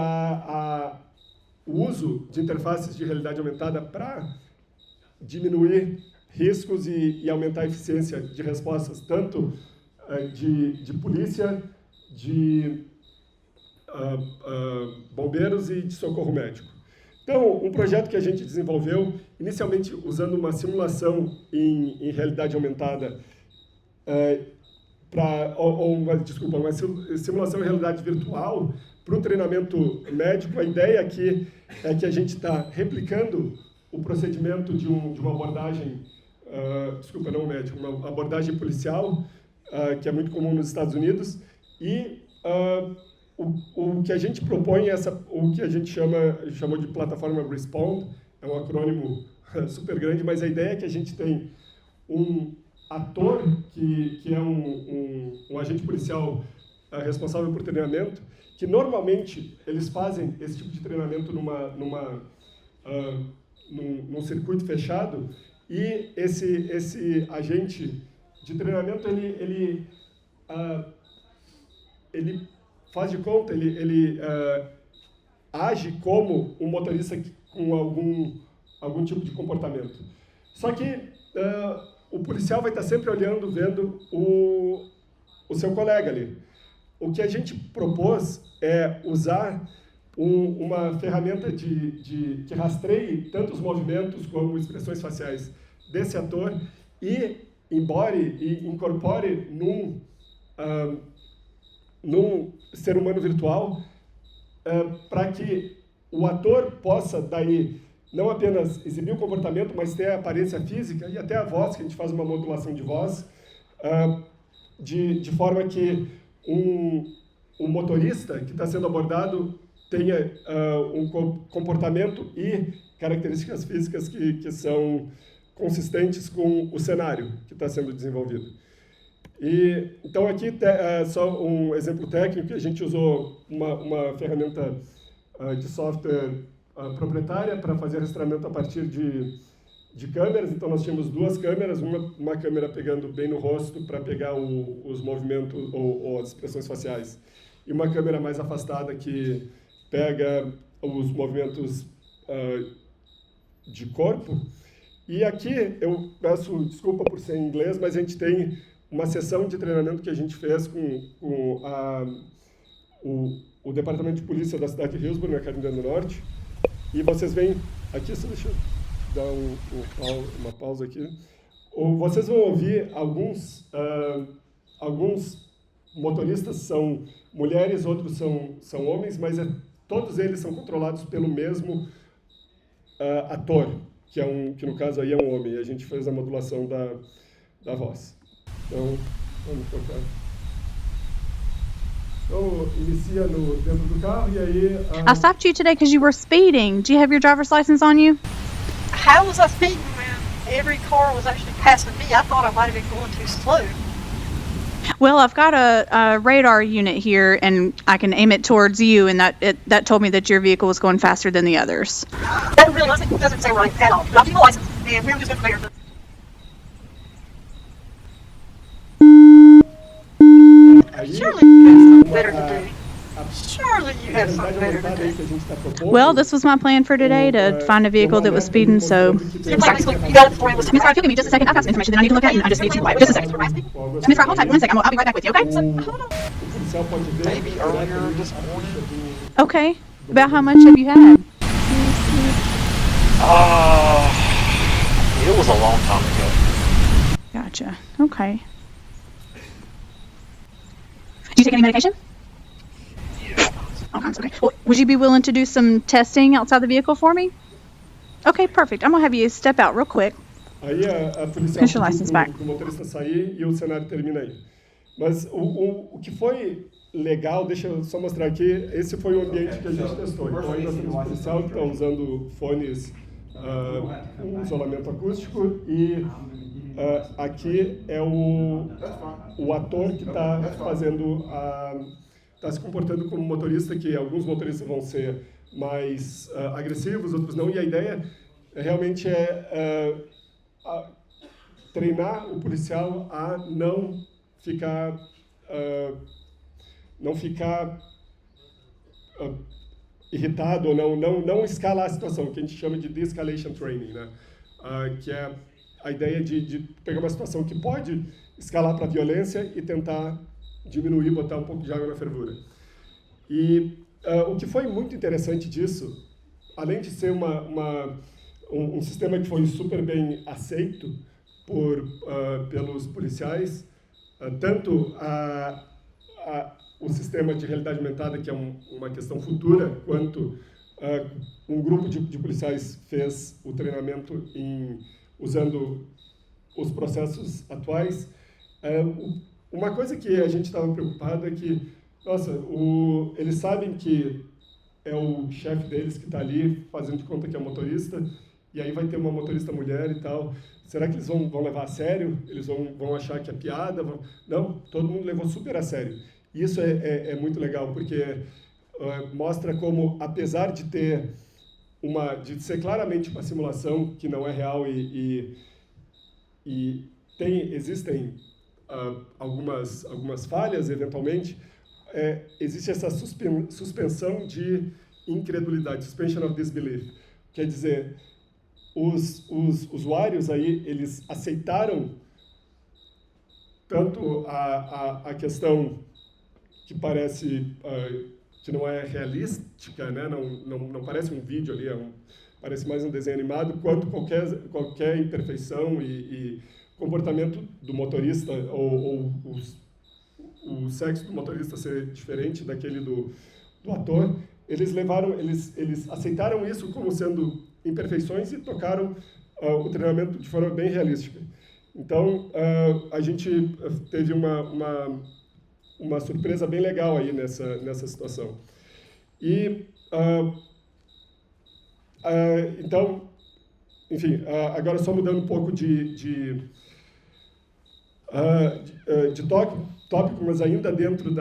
[SPEAKER 2] o uso de interfaces de realidade aumentada para diminuir riscos e aumentar a eficiência de respostas, tanto de polícia, de bombeiros e de socorro médico. Então, um projeto que a gente desenvolveu, inicialmente usando uma simulação em realidade aumentada, uma simulação em realidade virtual para o treinamento médico. A ideia aqui é que a gente está replicando o procedimento de uma abordagem, não médico, uma abordagem policial, que é muito comum nos Estados Unidos, e o que a gente propõe é o que a gente chamou de plataforma Respond, é um acrônimo super grande, mas a ideia é que a gente tem um ator, que é um agente policial responsável por treinamento, que normalmente eles fazem esse tipo de treinamento num circuito fechado, e esse agente de treinamento, ele faz de conta, ele age como um motorista com algum tipo de comportamento. Só que o policial vai estar sempre olhando, vendo o seu colega ali. O que a gente propôs é usar uma ferramenta que rastreie tanto os movimentos como expressões faciais desse ator e incorpore num ser humano virtual, para que o ator possa, daí, não apenas exibir o comportamento, mas ter a aparência física e até a voz, que a gente faz uma modulação de voz, de forma que um motorista que está sendo abordado tenha um comportamento e características físicas que são consistentes com o cenário que está sendo desenvolvido. Então, aqui só um exemplo técnico. A gente usou uma ferramenta de software proprietária para fazer rastreamento a partir de câmeras. Então, nós tínhamos 2 câmeras, uma câmera pegando bem no rosto para pegar os movimentos ou as expressões faciais, e uma câmera mais afastada que pega os movimentos de corpo. E aqui, eu peço desculpa por ser em inglês, mas a gente tem uma sessão de treinamento que a gente fez com o Departamento de Polícia da cidade de Hillsborough, na Carolina do Norte. E vocês veem aqui, só deixa eu dar uma pausa aqui. Vocês vão ouvir alguns motoristas são mulheres, outros são homens, mas todos eles são controlados pelo mesmo ator, que no caso aí é um homem. E a gente fez a modulação da voz. Então, vamos tocar. Então, inicia dentro do carro e aí...
[SPEAKER 8] I stopped you today because you were speeding. Do you have your driver's license on you?
[SPEAKER 9] How was I speeding when every car was actually passing me? I thought I might have been going too slow.
[SPEAKER 8] Well, I've got a radar unit here, and I can aim it towards you, and that told me that your vehicle was going faster than the others.
[SPEAKER 9] That really doesn't say right at all. I'll give you a license, and we're just going to clear. Surely you have something better to do. Surely you have something better to do.
[SPEAKER 8] Well, this was my plan for today, to find a vehicle that was speeding, so...
[SPEAKER 9] You got it before I listen.
[SPEAKER 8] Miss Fry, if you'll give me just a second, I've got some information that I need to look at, and I just need to quiet. Just a second. Miss Fry, hold tight 1 second. I'll be right back with you, okay?
[SPEAKER 9] Hold on.
[SPEAKER 4] Maybe earlier this morning.
[SPEAKER 8] Okay. About how much have you had?
[SPEAKER 4] It was a long time ago.
[SPEAKER 8] Gotcha. Okay. Do you take any medication?
[SPEAKER 4] Yeah.
[SPEAKER 8] Okay. Well, would you be willing to do some testing outside the vehicle for me? Okay, perfect. I'm going to have you step out real quick.
[SPEAKER 2] Aí a policial
[SPEAKER 8] Finish your license back.
[SPEAKER 2] o motorista sair e o cenário termina aí. Mas o que foi legal, deixa eu só mostrar aqui, esse foi o ambiente que a gente testou. Então, aí nós temos um policial que está usando fones com isolamento acústico e aqui é o ator que está fazendo está se comportando como motorista, que alguns motoristas vão ser mais agressivos, outros não, e a ideia realmente treinar o policial a não ficar irritado ou não escalar a situação, que a gente chama de de-escalation training, né? Que é a ideia de pegar uma situação que pode escalar para a violência e tentar diminuir, botar um pouco de água na fervura. E o que foi muito interessante disso, além de ser um sistema que foi super bem aceito pelos policiais, tanto o sistema de realidade aumentada, que é uma questão futura, quanto um grupo de policiais fez o treinamento usando os processos atuais. Uma coisa que a gente estava preocupado é que, nossa, eles sabem que é o chefe deles que está ali fazendo de conta que é motorista, e aí vai ter uma motorista mulher e tal. Será que eles vão levar a sério? Eles vão achar que é piada? Não, todo mundo levou super a sério. Isso é muito legal, porque mostra como, apesar de de ser claramente uma simulação que não é real existem algumas falhas, eventualmente, existe essa suspensão de incredulidade, suspension of disbelief. Quer dizer, os usuários aí, eles aceitaram tanto a questão que parece que não é realística, né? Não parece um vídeo ali, parece mais um desenho animado, quanto qualquer imperfeição e comportamento do motorista ou o sexo do motorista ser diferente daquele do ator. Eles aceitaram isso como sendo imperfeições e tocaram o treinamento de forma bem realística. Então, a gente teve uma surpresa bem legal aí nessa situação. E, então, enfim, agora só mudando um pouco de tópico, mas ainda dentro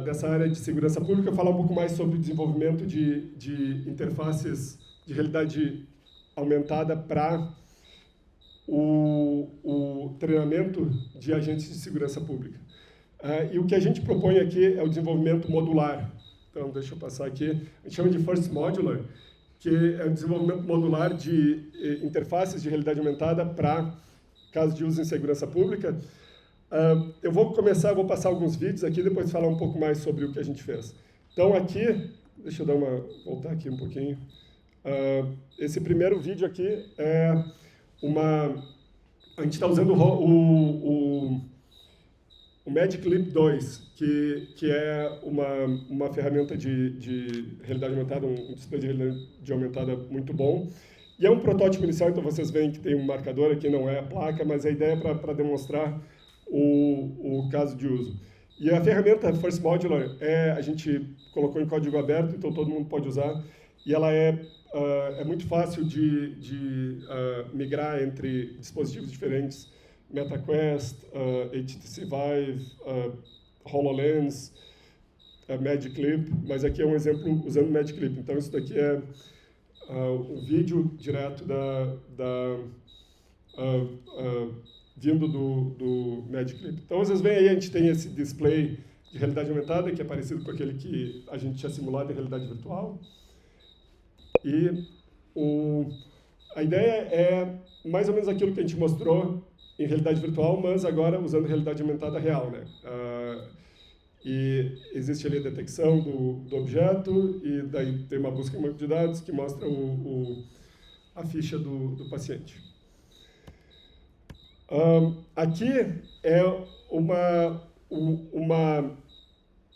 [SPEAKER 2] dessa área de segurança pública, falar um pouco mais sobre o desenvolvimento de interfaces de realidade aumentada para o treinamento de agentes de segurança pública. E o que a gente propõe aqui é o desenvolvimento modular. Então, deixa eu passar aqui. A gente chama de First Modular, que é o desenvolvimento modular de interfaces de realidade aumentada para casos de uso em segurança pública. Eu vou passar alguns vídeos aqui, depois falar um pouco mais sobre o que a gente fez. Então, aqui, deixa eu voltar aqui um pouquinho. Esse primeiro vídeo aqui é a gente está usando o Magic Leap 2, que é uma ferramenta de realidade aumentada, um display de realidade aumentada muito bom. E é um protótipo inicial, então vocês veem que tem um marcador aqui, não é a placa, mas a ideia é para demonstrar o caso de uso. E a ferramenta First Modular a gente colocou em código aberto, então todo mundo pode usar, e ela é muito fácil de migrar entre dispositivos diferentes, MetaQuest, HTC Vive, HoloLens, Magic Leap, mas aqui é um exemplo usando Magic Leap. Então isso daqui é um vídeo direto vindo do Magic Leap. Então vocês veem aí, a gente tem esse display de realidade aumentada, que é parecido com aquele que a gente tinha simulado em realidade virtual. E a ideia é mais ou menos aquilo que a gente mostrou em realidade virtual, mas agora usando realidade aumentada real, né? E existe ali a detecção do objeto, e daí tem uma busca em banco de dados que mostra a ficha do paciente. Aqui é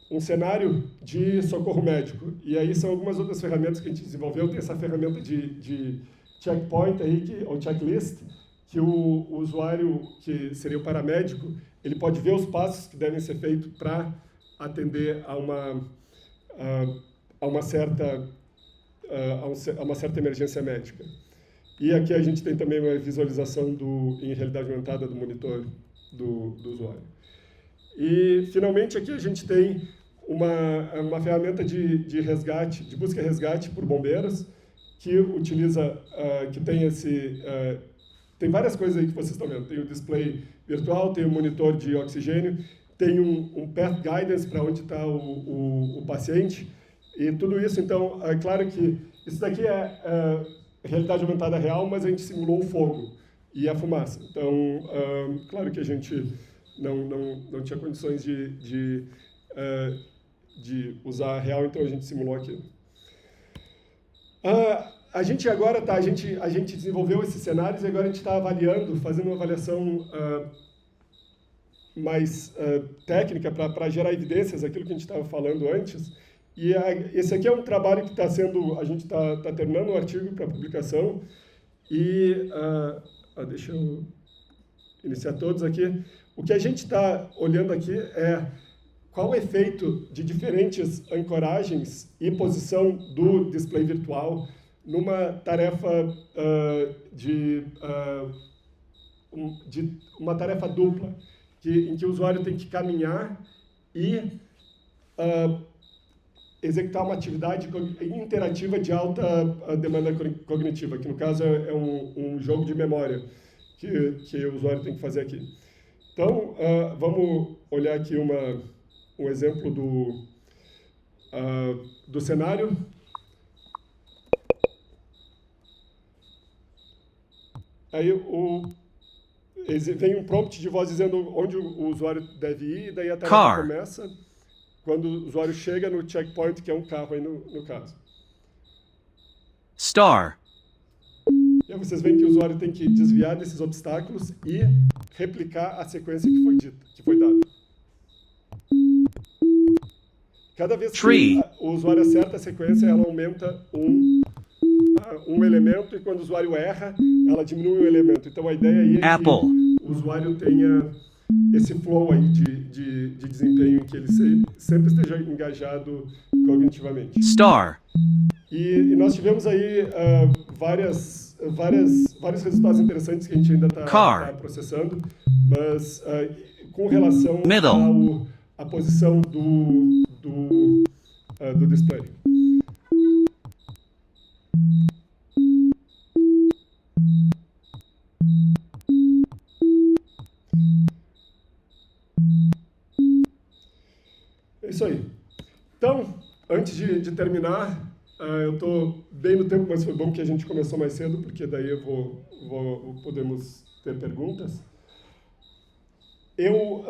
[SPEAKER 2] um cenário de socorro médico. E aí são algumas outras ferramentas que a gente desenvolveu. Tem essa ferramenta de checkpoint aí, ou checklist, que o usuário, que seria o paramédico, ele pode ver os passos que devem ser feitos para atender a uma certa emergência médica. E aqui a gente tem também uma visualização em realidade aumentada do monitor do usuário. E, finalmente, aqui a gente tem uma ferramenta de resgate, de busca e resgate por bombeiros, que utiliza, que tem tem várias coisas aí que vocês estão vendo. Tem o display virtual, tem o monitor de oxigênio, tem um path guidance para onde está o paciente, e tudo isso, então, é claro que isso daqui é realidade aumentada real, mas a gente simulou o fogo e a fumaça. Então, claro que a gente não tinha condições de usar a real, então a gente simulou aquilo. A gente agora a gente desenvolveu esses cenários e agora a gente está avaliando, fazendo uma avaliação mais técnica para gerar evidências, aquilo que a gente estava falando antes. E esse aqui é um trabalho que está sendo, a gente está terminando um artigo para publicação e deixa eu iniciar todos aqui. O que a gente está olhando aqui é qual o efeito de diferentes ancoragens e posição do display virtual numa tarefa de uma tarefa dupla, em que o usuário tem que caminhar e executar uma atividade interativa de alta demanda cognitiva, que no caso é um jogo de memória que o usuário tem que fazer aqui. Então, vamos olhar aqui um exemplo do cenário. Aí vem um prompt de voz dizendo onde o usuário deve ir, e daí a tarefa começa quando o usuário chega no checkpoint, que é um carro aí no caso.
[SPEAKER 10] Star.
[SPEAKER 2] E aí vocês veem que o usuário tem que desviar desses obstáculos e replicar a sequência que foi dada. Cada vez que o usuário acerta a sequência, ela aumenta um elemento, e quando o usuário erra, ela diminui um elemento. Então a ideia aí é que o usuário tenha esse flow aí de desempenho, em que ele sempre esteja engajado cognitivamente.
[SPEAKER 10] Star.
[SPEAKER 2] E nós tivemos aí vários resultados interessantes que a gente ainda está processando, mas com relação à posição do display. É isso aí. Então, antes de terminar, eu estou bem no tempo, mas foi bom que a gente começou mais cedo, porque daí podemos ter perguntas. Eu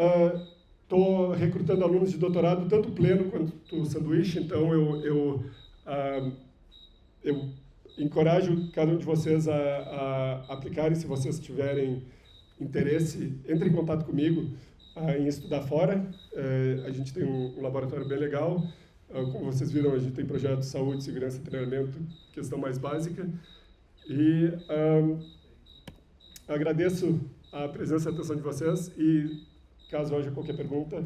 [SPEAKER 2] estou recrutando alunos de doutorado, tanto pleno quanto sanduíche, então eu encorajo cada um de vocês a aplicarem, se vocês tiverem interesse, entre em contato comigo em estudar fora. A gente tem um laboratório bem legal. Como vocês viram, a gente tem projeto de saúde, segurança, treinamento, questão mais básica. E agradeço a presença e a atenção de vocês, e caso haja qualquer pergunta,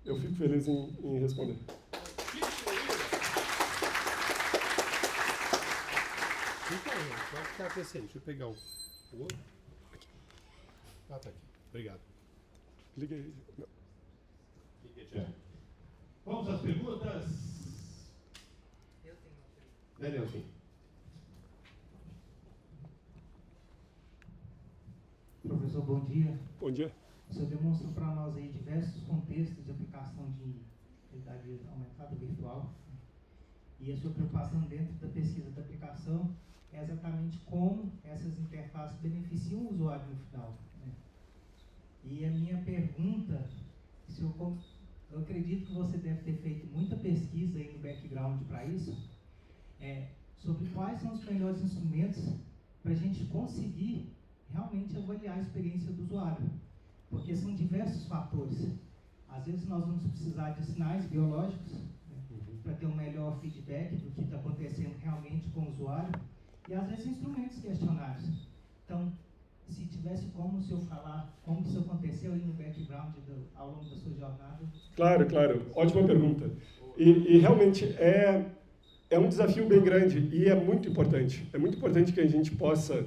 [SPEAKER 2] eu fico feliz em responder.
[SPEAKER 1] Pode ficar com esse aí. Deixa eu pegar o outro. Aqui. Tá aqui. Obrigado.
[SPEAKER 2] Liga aí.
[SPEAKER 1] Vamos às perguntas?
[SPEAKER 11] Eu tenho uma pergunta.
[SPEAKER 1] Daniel, sim.
[SPEAKER 11] Professor, bom dia.
[SPEAKER 2] Bom dia.
[SPEAKER 11] O senhor demonstrou para nós aí diversos contextos de aplicação de realidade aumentada virtual. E a sua preocupação dentro da pesquisa da aplicação é exatamente como essas interfaces beneficiam o usuário no final, né? E a minha pergunta, eu acredito que você deve ter feito muita pesquisa aí no background para isso, sobre quais são os melhores instrumentos para a gente conseguir realmente avaliar a experiência do usuário. Porque são diversos fatores. Às vezes nós vamos precisar de sinais biológicos, para ter um melhor feedback do que está acontecendo realmente com o usuário, e às vezes instrumentos questionários. Então, se tivesse como o senhor falar como isso aconteceu aí no background ao longo da sua jornada.
[SPEAKER 2] Claro, claro. Ótima pergunta. E realmente é um desafio bem grande e é muito importante. É muito importante que a gente possa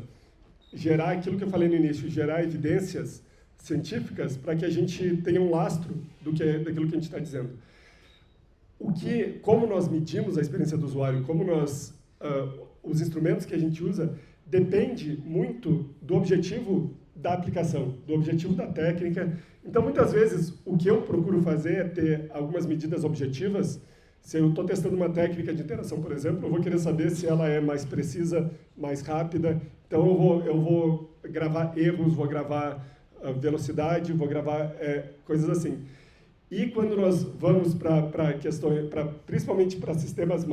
[SPEAKER 2] gerar aquilo que eu falei no início, gerar evidências científicas para que a gente tenha um lastro daquilo que a gente está dizendo. Como nós medimos a experiência do usuário, os instrumentos que a gente usa, depende muito do objetivo da aplicação, do objetivo da técnica. Então, muitas vezes, o que eu procuro fazer é ter algumas medidas objetivas. Se eu estou testando uma técnica de interação, por exemplo, eu vou querer saber se ela é mais precisa, mais rápida. Então, eu vou gravar erros, vou gravar velocidade, vou gravar coisas assim. E quando nós vamos para questões, principalmente para sistemas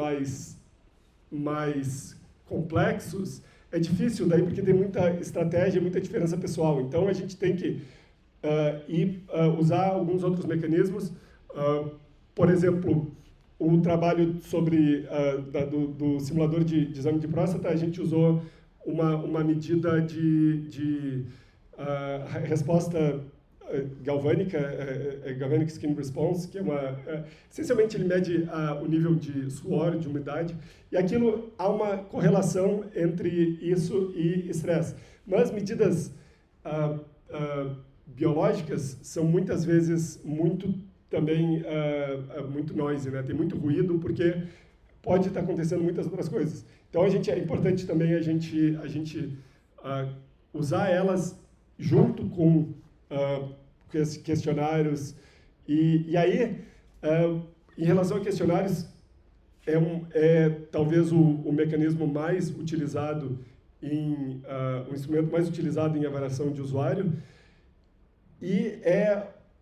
[SPEAKER 2] mais complexos, é difícil daí porque tem muita estratégia, muita diferença pessoal. Então, a gente tem que usar alguns outros mecanismos. Por exemplo, o trabalho do simulador de exame de próstata, a gente usou uma medida de resposta galvânica, Galvanic Skin Response, que essencialmente ele mede o nível de suor, de umidade, e aquilo há uma correlação entre isso e estresse. Mas medidas biológicas são muitas vezes muito noisy, né? Tem muito ruído porque pode estar acontecendo muitas outras coisas. Então é importante também a gente usar elas junto com questionários e aí em relação a questionários talvez o mecanismo mais utilizado o instrumento mais utilizado em avaliação de usuário e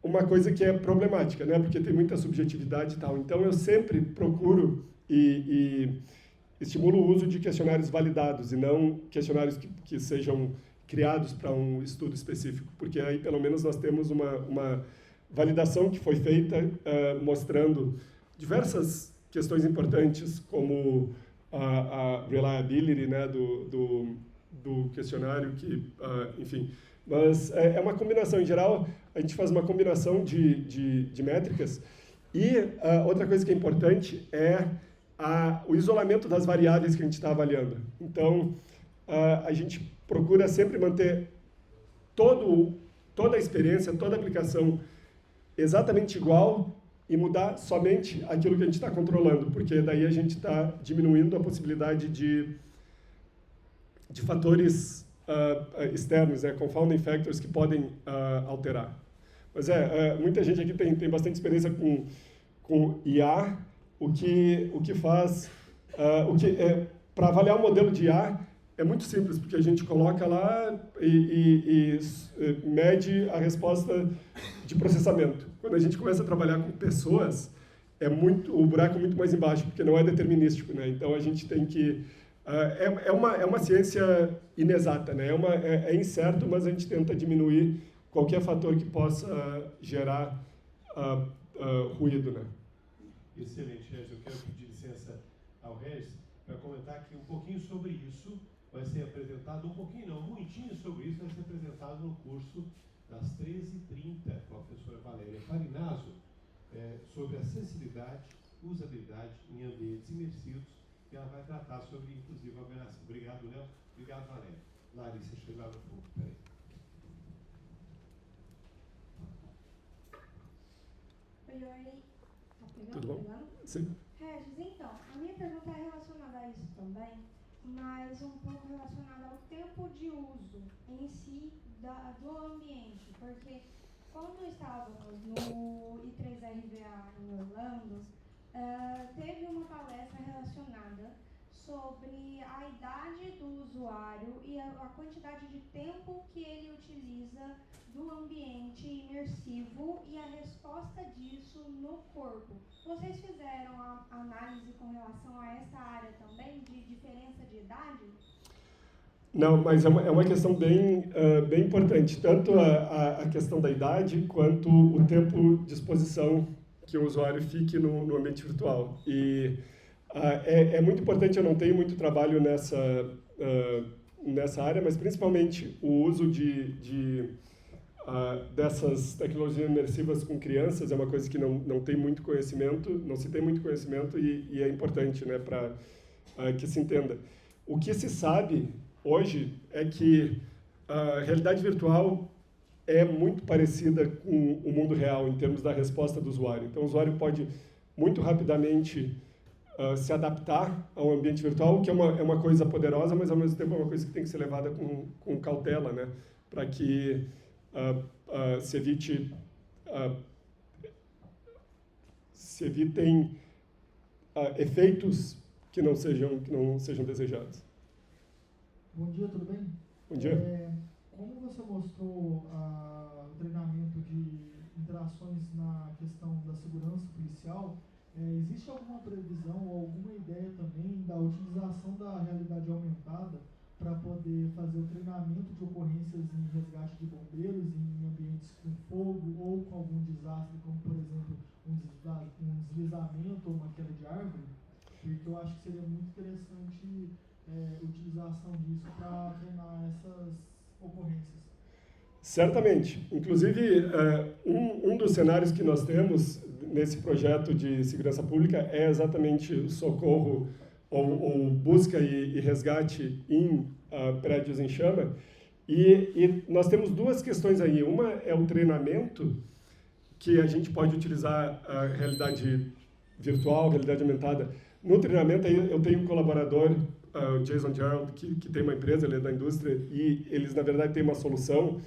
[SPEAKER 2] uma coisa que é problemática, né? Porque tem muita subjetividade e tal. Então, eu sempre procuro e estimulo o uso de questionários validados e não questionários que sejam criados para um estudo específico, porque aí, pelo menos, nós temos uma validação que foi feita mostrando diversas questões importantes, como a reliability, né, do questionário, enfim... Mas é uma combinação, em geral, a gente faz uma combinação de métricas. E outra coisa que é importante é o isolamento das variáveis que a gente está avaliando. Então, a gente procura sempre manter toda a experiência, toda a aplicação exatamente igual e mudar somente aquilo que a gente está controlando, porque daí a gente está diminuindo a possibilidade de fatores externos, confounding factors que podem alterar. Mas muita gente aqui tem bastante experiência com IA, o que faz... para avaliar o modelo de IA é muito simples, porque a gente coloca lá e mede a resposta de processamento. Quando a gente começa a trabalhar com pessoas, o buraco é muito mais embaixo, porque não é determinístico, né? Então, a gente tem que... É uma ciência inexata, né? É incerto, mas a gente tenta diminuir qualquer fator que possa gerar ruído, né?
[SPEAKER 1] Excelente, Regis. Eu quero pedir licença ao Regis para comentar aqui um pouquinho sobre isso. Vai ser apresentado, muitinho sobre isso, vai ser apresentado no curso das 13h30, professora Valéria Farinazzo, sobre acessibilidade, usabilidade em ambientes imersivos, que ela vai tratar sobre, inclusive, a avaliação. Obrigado, Léo. Obrigado, Valéria. Larissa, chega lá no fundo. Peraí.
[SPEAKER 10] Oi. Tá pegando?
[SPEAKER 2] Tudo bom? Sim.
[SPEAKER 10] Regis, então, a minha pergunta é relacionada a isso também, mas um pouco relacionada ao tempo de uso em si do ambiente, porque quando estávamos no I3RVA em Orlando, teve uma palestra relacionada sobre a idade do usuário e a quantidade de tempo que ele utiliza do ambiente imersivo e a resposta disso no corpo. Vocês fizeram a análise com relação a essa área também, de diferença de idade?
[SPEAKER 2] Não, mas é uma questão bem importante, tanto a questão da idade quanto o tempo de exposição que o usuário fique no ambiente virtual. E é muito importante, eu não tenho muito trabalho nessa área, mas principalmente o uso dessas tecnologias imersivas com crianças é uma coisa que não tem muito conhecimento, não se tem muito conhecimento e é importante, né, para que se entenda. O que se sabe hoje é que a realidade virtual é muito parecida com o mundo real em termos da resposta do usuário. Então, o usuário pode muito rapidamente se adaptar ao ambiente virtual, que é uma coisa poderosa, mas ao mesmo tempo é uma coisa que tem que ser levada com cautela, né, para que se evitem efeitos que não sejam desejados.
[SPEAKER 12] Bom dia, tudo bem?
[SPEAKER 2] Bom dia.
[SPEAKER 12] Como você mostrou o treinamento de interações na questão da segurança policial, existe alguma previsão ou alguma ideia também da utilização da realidade aumentada para poder fazer o treinamento de ocorrências em resgate de bombeiros em ambientes com fogo ou com algum desastre, como, por exemplo, um deslizamento ou uma queda de árvore? Porque eu acho que seria muito interessante utilização disso para treinar essas ocorrências.
[SPEAKER 2] Certamente. Inclusive, um dos cenários que nós temos nesse projeto de segurança pública é exatamente o socorro ou busca e resgate em prédios em chama. E nós temos duas questões aí. Uma é o treinamento, que a gente pode utilizar a realidade virtual, realidade aumentada. No treinamento, eu tenho um colaborador, o Jason Gerald, que tem uma empresa, ele é da indústria, e eles, na verdade, têm uma solução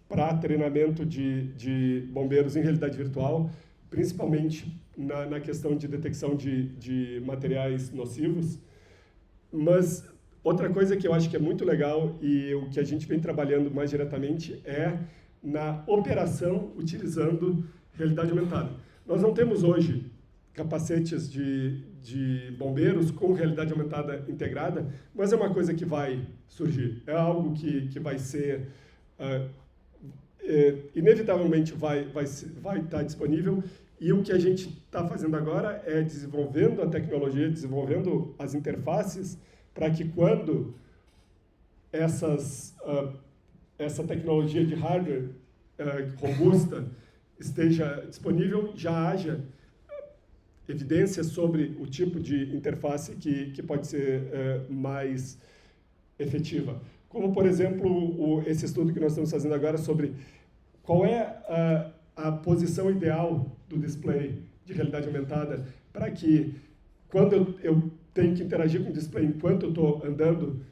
[SPEAKER 2] para treinamento de bombeiros em realidade virtual, principalmente na questão de detecção de materiais nocivos. Mas outra coisa que eu acho que é muito legal e o que a gente vem trabalhando mais diretamente é na operação utilizando realidade aumentada. Nós não temos hoje capacetes de bombeiros com realidade aumentada integrada, mas é uma coisa que vai surgir. É algo que vai ser... inevitavelmente vai estar disponível, e o que a gente está fazendo agora é desenvolvendo a tecnologia, desenvolvendo as interfaces para que quando essa tecnologia de hardware robusta esteja disponível, já haja evidências sobre o tipo de interface que pode ser mais efetiva. Como, por exemplo, esse estudo que nós estamos fazendo agora sobre qual é a posição ideal do display de realidade aumentada para que, quando eu tenho que interagir com o display enquanto eu estou andando,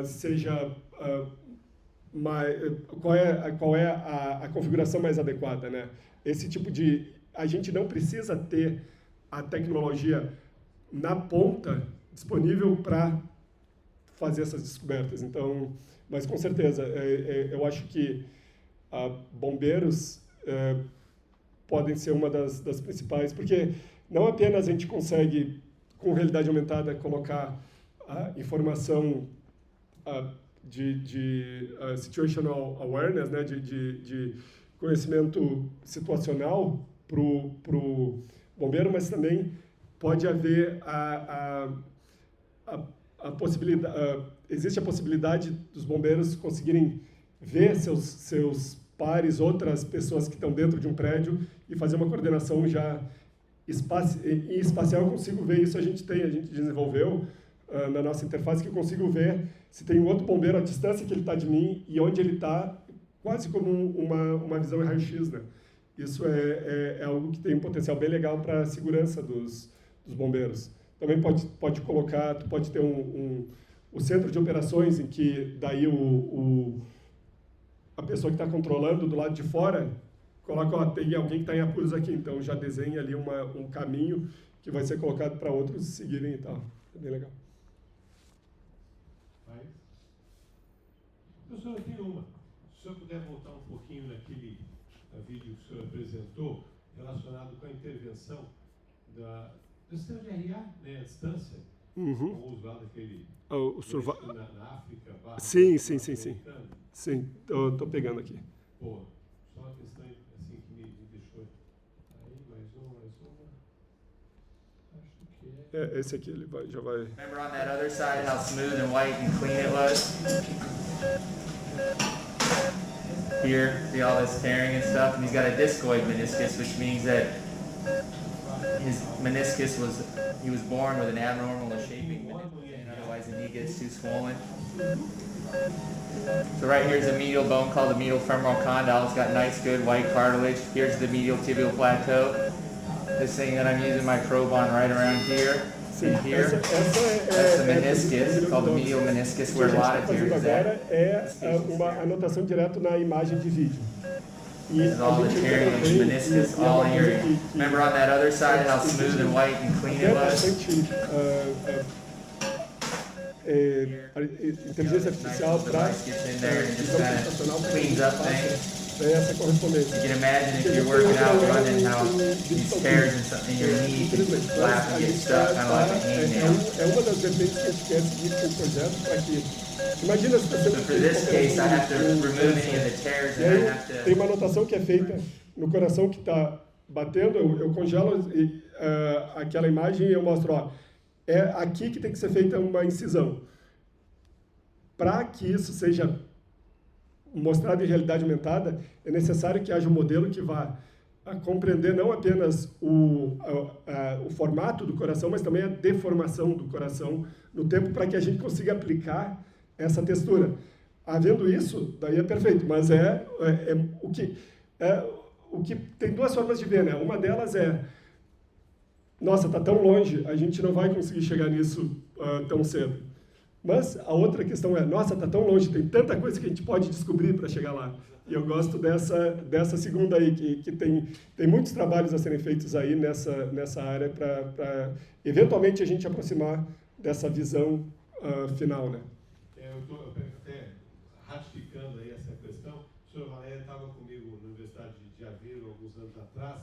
[SPEAKER 2] seja qual é a configuração mais adequada, né? Esse tipo de... A gente não precisa ter a tecnologia na ponta disponível para fazer essas descobertas. Então, mas com certeza, eu acho que bombeiros podem ser uma das principais, porque não apenas a gente consegue, com realidade aumentada, colocar a informação de situational awareness, né, de conhecimento situacional para o bombeiro, mas também pode haver a possibilidade, existe a possibilidade dos bombeiros conseguirem ver seus pares, outras pessoas que estão dentro de um prédio e fazer uma coordenação já espacial. Eu consigo ver isso, a gente desenvolveu na nossa interface, que eu consigo ver se tem um outro bombeiro à distância que ele está de mim e onde ele está, quase como uma visão em raio-x, né? Isso é algo que tem um potencial bem legal para a segurança dos bombeiros. Também pode colocar, tu pode ter o centro de operações, em que daí a pessoa que está controlando do lado de fora coloca, tem alguém que está em apuros aqui, então já desenha ali um caminho que vai ser colocado para outros seguirem e tal. É bem legal.
[SPEAKER 1] Professor, eu tenho uma. Se o senhor puder voltar um pouquinho naquele vídeo que o senhor apresentou, relacionado com a intervenção do sistema de RA, né, a distância, o uso lá daquele...
[SPEAKER 2] na
[SPEAKER 1] África,
[SPEAKER 2] sim. Sim, estou pegando aqui.
[SPEAKER 1] Boa. Só uma questão assim que me deixou... Aí, mais uma...
[SPEAKER 2] Esse aqui ele já vai.
[SPEAKER 7] Remember on that other side how smooth and white and clean it was? Here, see all this tearing and stuff, and he's got a discoid meniscus, which means that his meniscus he was born with an abnormal shaping meniscus, and otherwise the knee gets too swollen. So right here is a medial bone called the medial femoral condyle. It's got nice, good white cartilage. Here's the medial tibial plateau. This thing that I'm using my probe on right around here. And here, that's the meniscus, called the medial meniscus, where a lot of tears is at.
[SPEAKER 2] É uma anotação direto na imagem de vídeo.
[SPEAKER 7] This is all the tearing of the meniscus, all in your. Remember on that other side how smooth and white and clean it was?
[SPEAKER 2] Inteligência artificial para
[SPEAKER 7] cleans up things.
[SPEAKER 2] Essa correspondência.
[SPEAKER 7] You can imagine if you're working out running how these tears in your knee can flap and get stuck, kind of like a hangnail.
[SPEAKER 2] É uma das vertentes que a gente quer seguir com o projeto para que. Imagina se você.
[SPEAKER 7] So for this case, I have to remove any of the tears and I have to.
[SPEAKER 2] Tem uma anotação que é feita no coração que está batendo. Eu congelo aquela imagem e eu mostro, ó, é aqui que tem que ser feita uma incisão. Para que isso seja mostrado em realidade aumentada, é necessário que haja um modelo que vá compreender não apenas o formato do coração, mas também a deformação do coração no tempo para que a gente consiga aplicar essa textura. Havendo isso, daí é perfeito, mas o que tem duas formas de ver, né? Uma delas é, nossa, está tão longe, a gente não vai conseguir chegar nisso tão cedo. Mas a outra questão é, nossa, está tão longe, tem tanta coisa que a gente pode descobrir para chegar lá. E eu gosto dessa segunda aí, que tem muitos trabalhos a serem feitos aí nessa área para eventualmente a gente aproximar dessa visão final, né?
[SPEAKER 1] Eu estou até ratificando aí essa questão. O senhor Valério estava comigo na Universidade de Aveiro alguns anos atrás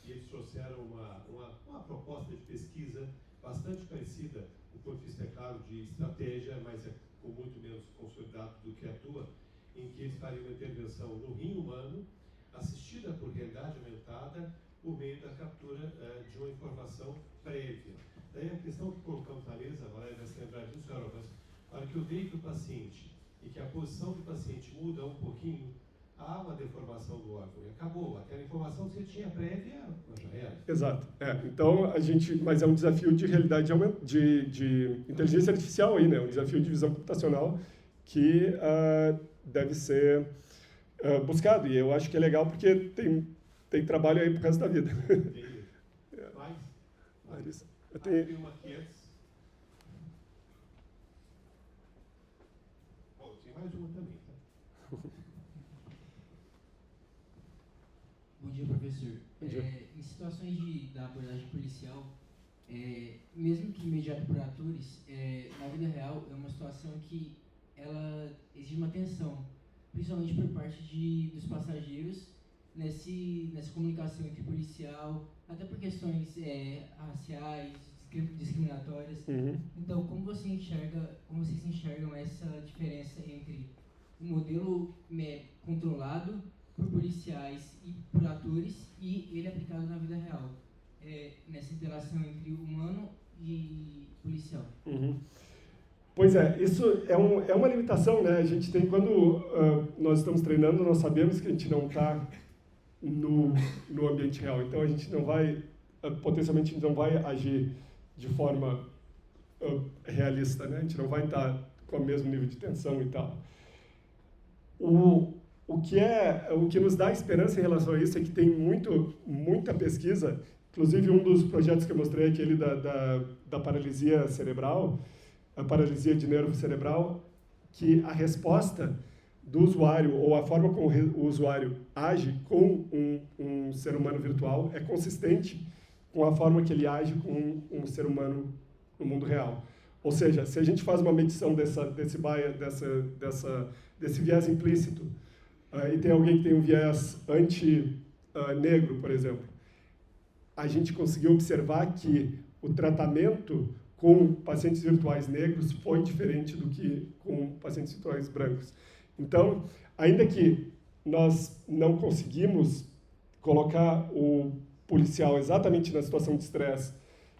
[SPEAKER 1] e eles trouxeram uma proposta de pesquisa bastante parecida do ponto de vista, é claro, de estratégia, mas com muito menos consolidado do que a tua, em que eles fariam uma intervenção no rim humano, assistida por realidade aumentada, por meio da captura de uma informação prévia. Daí a questão que colocamos na mesa, Valéria vai se lembrar disso, mas para que eu deito o paciente e que a posição do paciente muda um pouquinho, há uma deformação do órgão. E acabou. Aquela informação que você tinha prévia, já era.
[SPEAKER 2] Exato. Então, mas é um desafio de realidade, de inteligência artificial aí, né? Um desafio de visão computacional que deve ser buscado. E eu acho que é legal porque tem trabalho aí pro resto da vida.
[SPEAKER 1] Mais?
[SPEAKER 2] Eu tenho...
[SPEAKER 1] Tem uma aqui antes. Bom, tem mais uma também, tá?
[SPEAKER 13] Bom dia, professor.
[SPEAKER 2] Bom dia.
[SPEAKER 13] Em situações da abordagem policial, mesmo que mediado por atores, na vida real é uma situação que ela exige uma atenção, principalmente por parte dos passageiros, nessa comunicação entre policial, até por questões raciais, discriminatórias.
[SPEAKER 2] Uhum.
[SPEAKER 13] Então, como vocês enxergam essa diferença entre um modelo controlado por policiais e por atores e ele aplicado na vida real, nessa interação entre humano e policial?
[SPEAKER 2] Uhum. Pois é, isso é uma limitação, né? A gente tem, quando nós estamos treinando, nós sabemos que a gente não está no ambiente real, então a gente não vai, potencialmente a gente não vai agir de forma realista, né? A gente não vai estar com o mesmo nível de tensão e tal. O que nos dá esperança em relação a isso é que tem muita pesquisa, inclusive um dos projetos que eu mostrei, aquele da paralisia cerebral, a paralisia de nervo cerebral, que a resposta do usuário, ou a forma como o usuário age com um ser humano virtual, é consistente com a forma que ele age com um ser humano no mundo real. Ou seja, se a gente faz uma medição desse viés implícito, e tem alguém que tem um viés anti-negro, por exemplo, a gente conseguiu observar que o tratamento com pacientes virtuais negros foi diferente do que com pacientes virtuais brancos. Então, ainda que nós não conseguimos colocar o policial exatamente na situação de estresse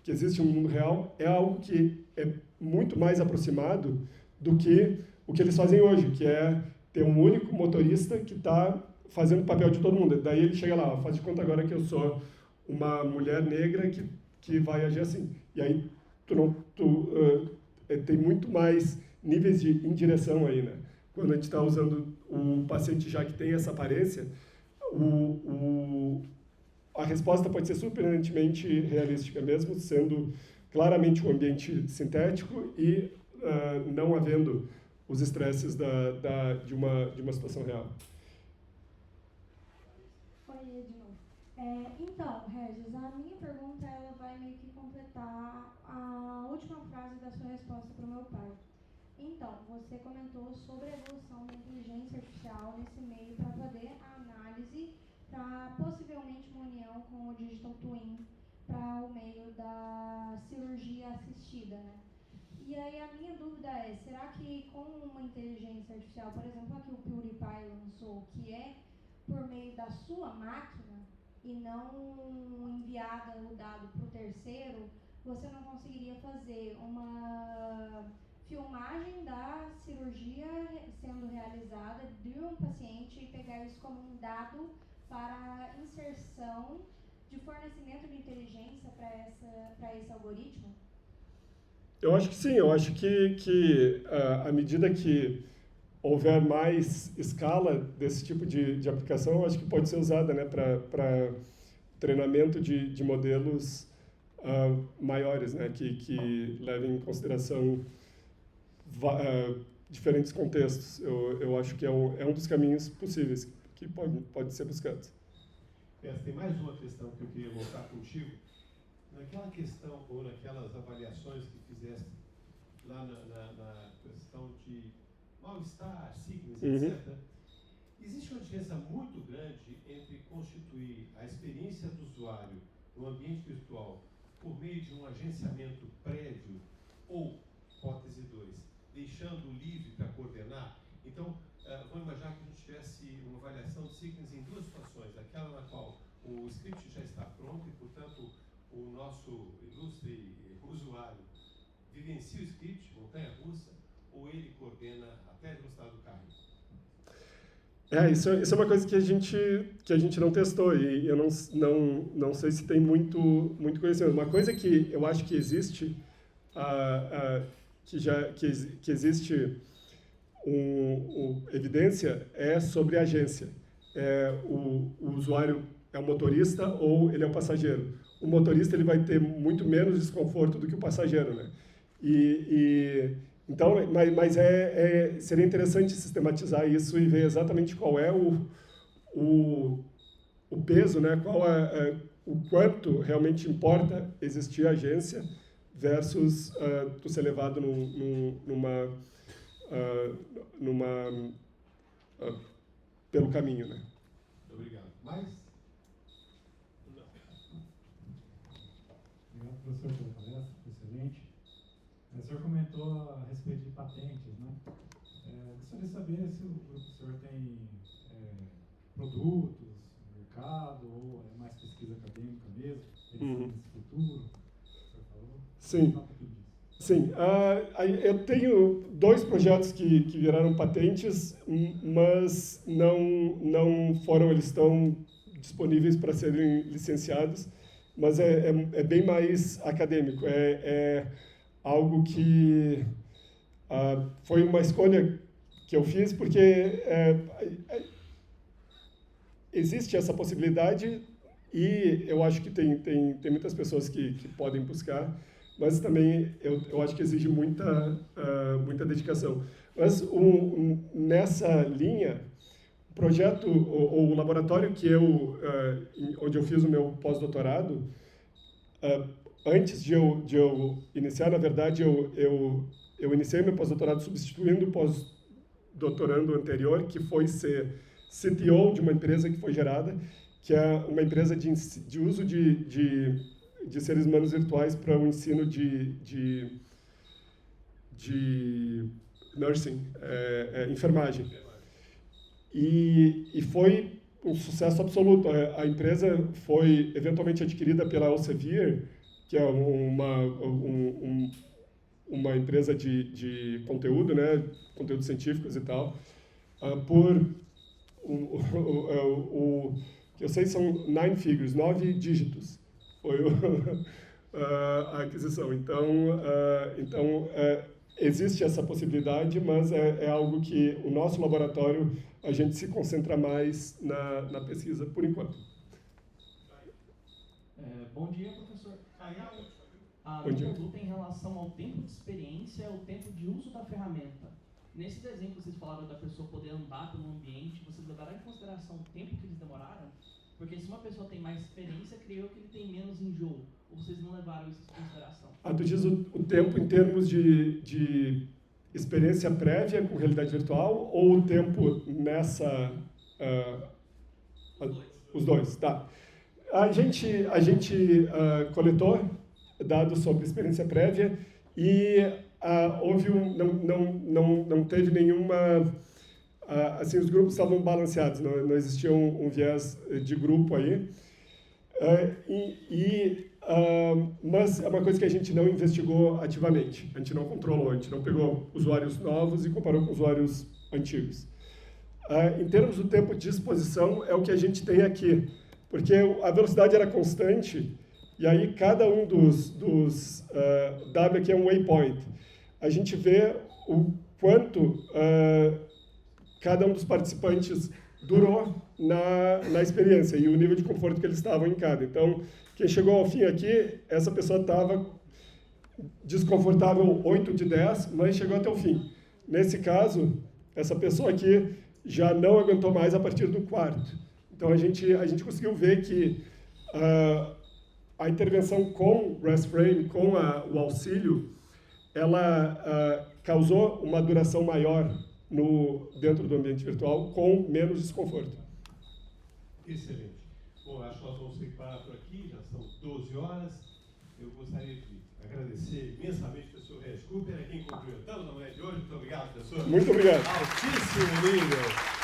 [SPEAKER 2] que existe no mundo real, é algo que é muito mais aproximado do que o que eles fazem hoje, que é ter um único motorista que está fazendo o papel de todo mundo. Daí ele chega lá, faz de conta agora que eu sou uma mulher negra que vai agir assim. E aí tem muito mais níveis de indireção aí, né? Quando a gente está usando o paciente já que tem essa aparência, a resposta pode ser surpreendentemente realística, mesmo sendo claramente um ambiente sintético e não havendo os estresses de uma situação real.
[SPEAKER 10] Oi, de novo. Então, Regis, a minha pergunta ela vai meio que completar a última frase da sua resposta para o meu pai. Então, você comentou sobre a evolução da inteligência artificial nesse meio para poder a análise, para possivelmente uma união com o Digital Twin para o meio da cirurgia assistida, né? E aí a minha dúvida é, será que com uma inteligência artificial, por exemplo, a que o PewDiePie lançou, que é por meio da sua máquina e não enviada o dado para o terceiro, você não conseguiria fazer uma filmagem da cirurgia sendo realizada de um paciente e pegar isso como um dado para inserção de fornecimento de inteligência para esse algoritmo?
[SPEAKER 2] Eu acho que sim, eu acho que à medida que houver mais escala desse tipo de aplicação, eu acho que pode ser usada, né, para treinamento de modelos maiores, né, que levem em consideração diferentes contextos. Eu acho que é um dos caminhos possíveis que pode ser buscados.
[SPEAKER 1] Tem mais uma questão que eu queria voltar contigo. Naquela questão, ou naquelas avaliações que fizeste lá na questão de mal-estar, signos, etc., existe uma diferença muito grande entre constituir a experiência do usuário no ambiente virtual por meio de um agenciamento prévio ou, hipótese 2, deixando livre para coordenar. Então, vamos imaginar que a gente tivesse uma avaliação de signos em duas situações, aquela na qual o script já está pronto e, portanto, o nosso ilustre usuário vivencia o script, montanha-russa, ou ele coordena até a velocidade do carro?
[SPEAKER 2] Isso é uma coisa que a gente não testou e eu não sei se tem muito conhecimento. Uma coisa que eu acho que existe, que existe evidência é sobre a agência. O usuário é o motorista ou ele é o passageiro. O motorista ele vai ter muito menos desconforto do que o passageiro, né? Então, mas seria interessante sistematizar isso e ver exatamente qual é o peso, né? O quanto realmente importa existir agência versus tu ser levado pelo caminho, né?
[SPEAKER 1] Obrigado. Mais?
[SPEAKER 14] Obrigado, professor, pela palestra, excelente. O senhor comentou a respeito de patentes, né? Gostaria de saber se o professor tem produtos no mercado ou é mais pesquisa acadêmica mesmo, pensando nesse futuro, o senhor falou?
[SPEAKER 2] Sim. Sim. Eu tenho 2 projetos que viraram patentes, mas eles estão disponíveis para serem licenciados, mas é bem mais acadêmico. É algo que foi uma escolha que eu fiz porque existe essa possibilidade e eu acho que tem muitas pessoas que podem buscar, mas também eu acho que exige muita dedicação. Mas nessa linha, o projeto, o laboratório onde eu fiz o meu pós-doutorado, antes de eu iniciar, na verdade, eu iniciei meu pós-doutorado substituindo o pós-doutorando anterior, que foi ser CTO de uma empresa que foi gerada, que é uma empresa de uso de seres humanos virtuais para o ensino de nursing, enfermagem. E foi um sucesso absoluto. A empresa foi eventualmente adquirida pela Elsevier que é uma empresa de conteúdo, né, conteúdos científicos e tal, por que eu sei são 9 figures, 9 dígitos, foi a aquisição. Então, existe essa possibilidade, mas é algo que o nosso laboratório, a gente se concentra mais na pesquisa por enquanto.
[SPEAKER 15] Bom dia, professor. A
[SPEAKER 2] Bom dia.
[SPEAKER 15] minha pergunta é em relação ao tempo de experiência e ao tempo de uso da ferramenta. Nesses exemplos, vocês falaram da pessoa poder andar pelo ambiente, vocês levaram em consideração o tempo que eles demoraram? Porque se uma pessoa tem mais experiência, creio que ele tem menos enjoo. Ou vocês não levaram isso em consideração?
[SPEAKER 2] Tu diz o tempo em termos de experiência prévia com realidade virtual ou o tempo nessa... os dois, tá. A gente coletou dados sobre experiência prévia e houve não teve nenhuma... assim, os grupos estavam balanceados, não existia um viés de grupo aí. Mas é uma coisa que a gente não investigou ativamente, a gente não controlou, a gente não pegou usuários novos e comparou com usuários antigos. Em termos do tempo de exposição, é o que a gente tem aqui, porque a velocidade era constante, e aí cada um dos W aqui é um waypoint. A gente vê o quanto cada um dos participantes durou na experiência e o nível de conforto que eles estavam em cada. Então, quem chegou ao fim aqui, essa pessoa estava desconfortável 8 de 10, mas chegou até o fim. Nesse caso, essa pessoa aqui já não aguentou mais a partir do quarto. Então, a gente conseguiu ver que a intervenção com REST Frame, com o auxílio, ela causou uma duração maior dentro do ambiente virtual com menos desconforto.
[SPEAKER 16] Excelente. Bom, acho que nós vamos ter que parar por aqui, já são 12 horas. Eu gostaria de agradecer imensamente ao professor Regis Cooper, a quem cumprimentamos na manhã de hoje. Muito obrigado, professor.
[SPEAKER 2] Muito obrigado.
[SPEAKER 16] Altíssimo nível.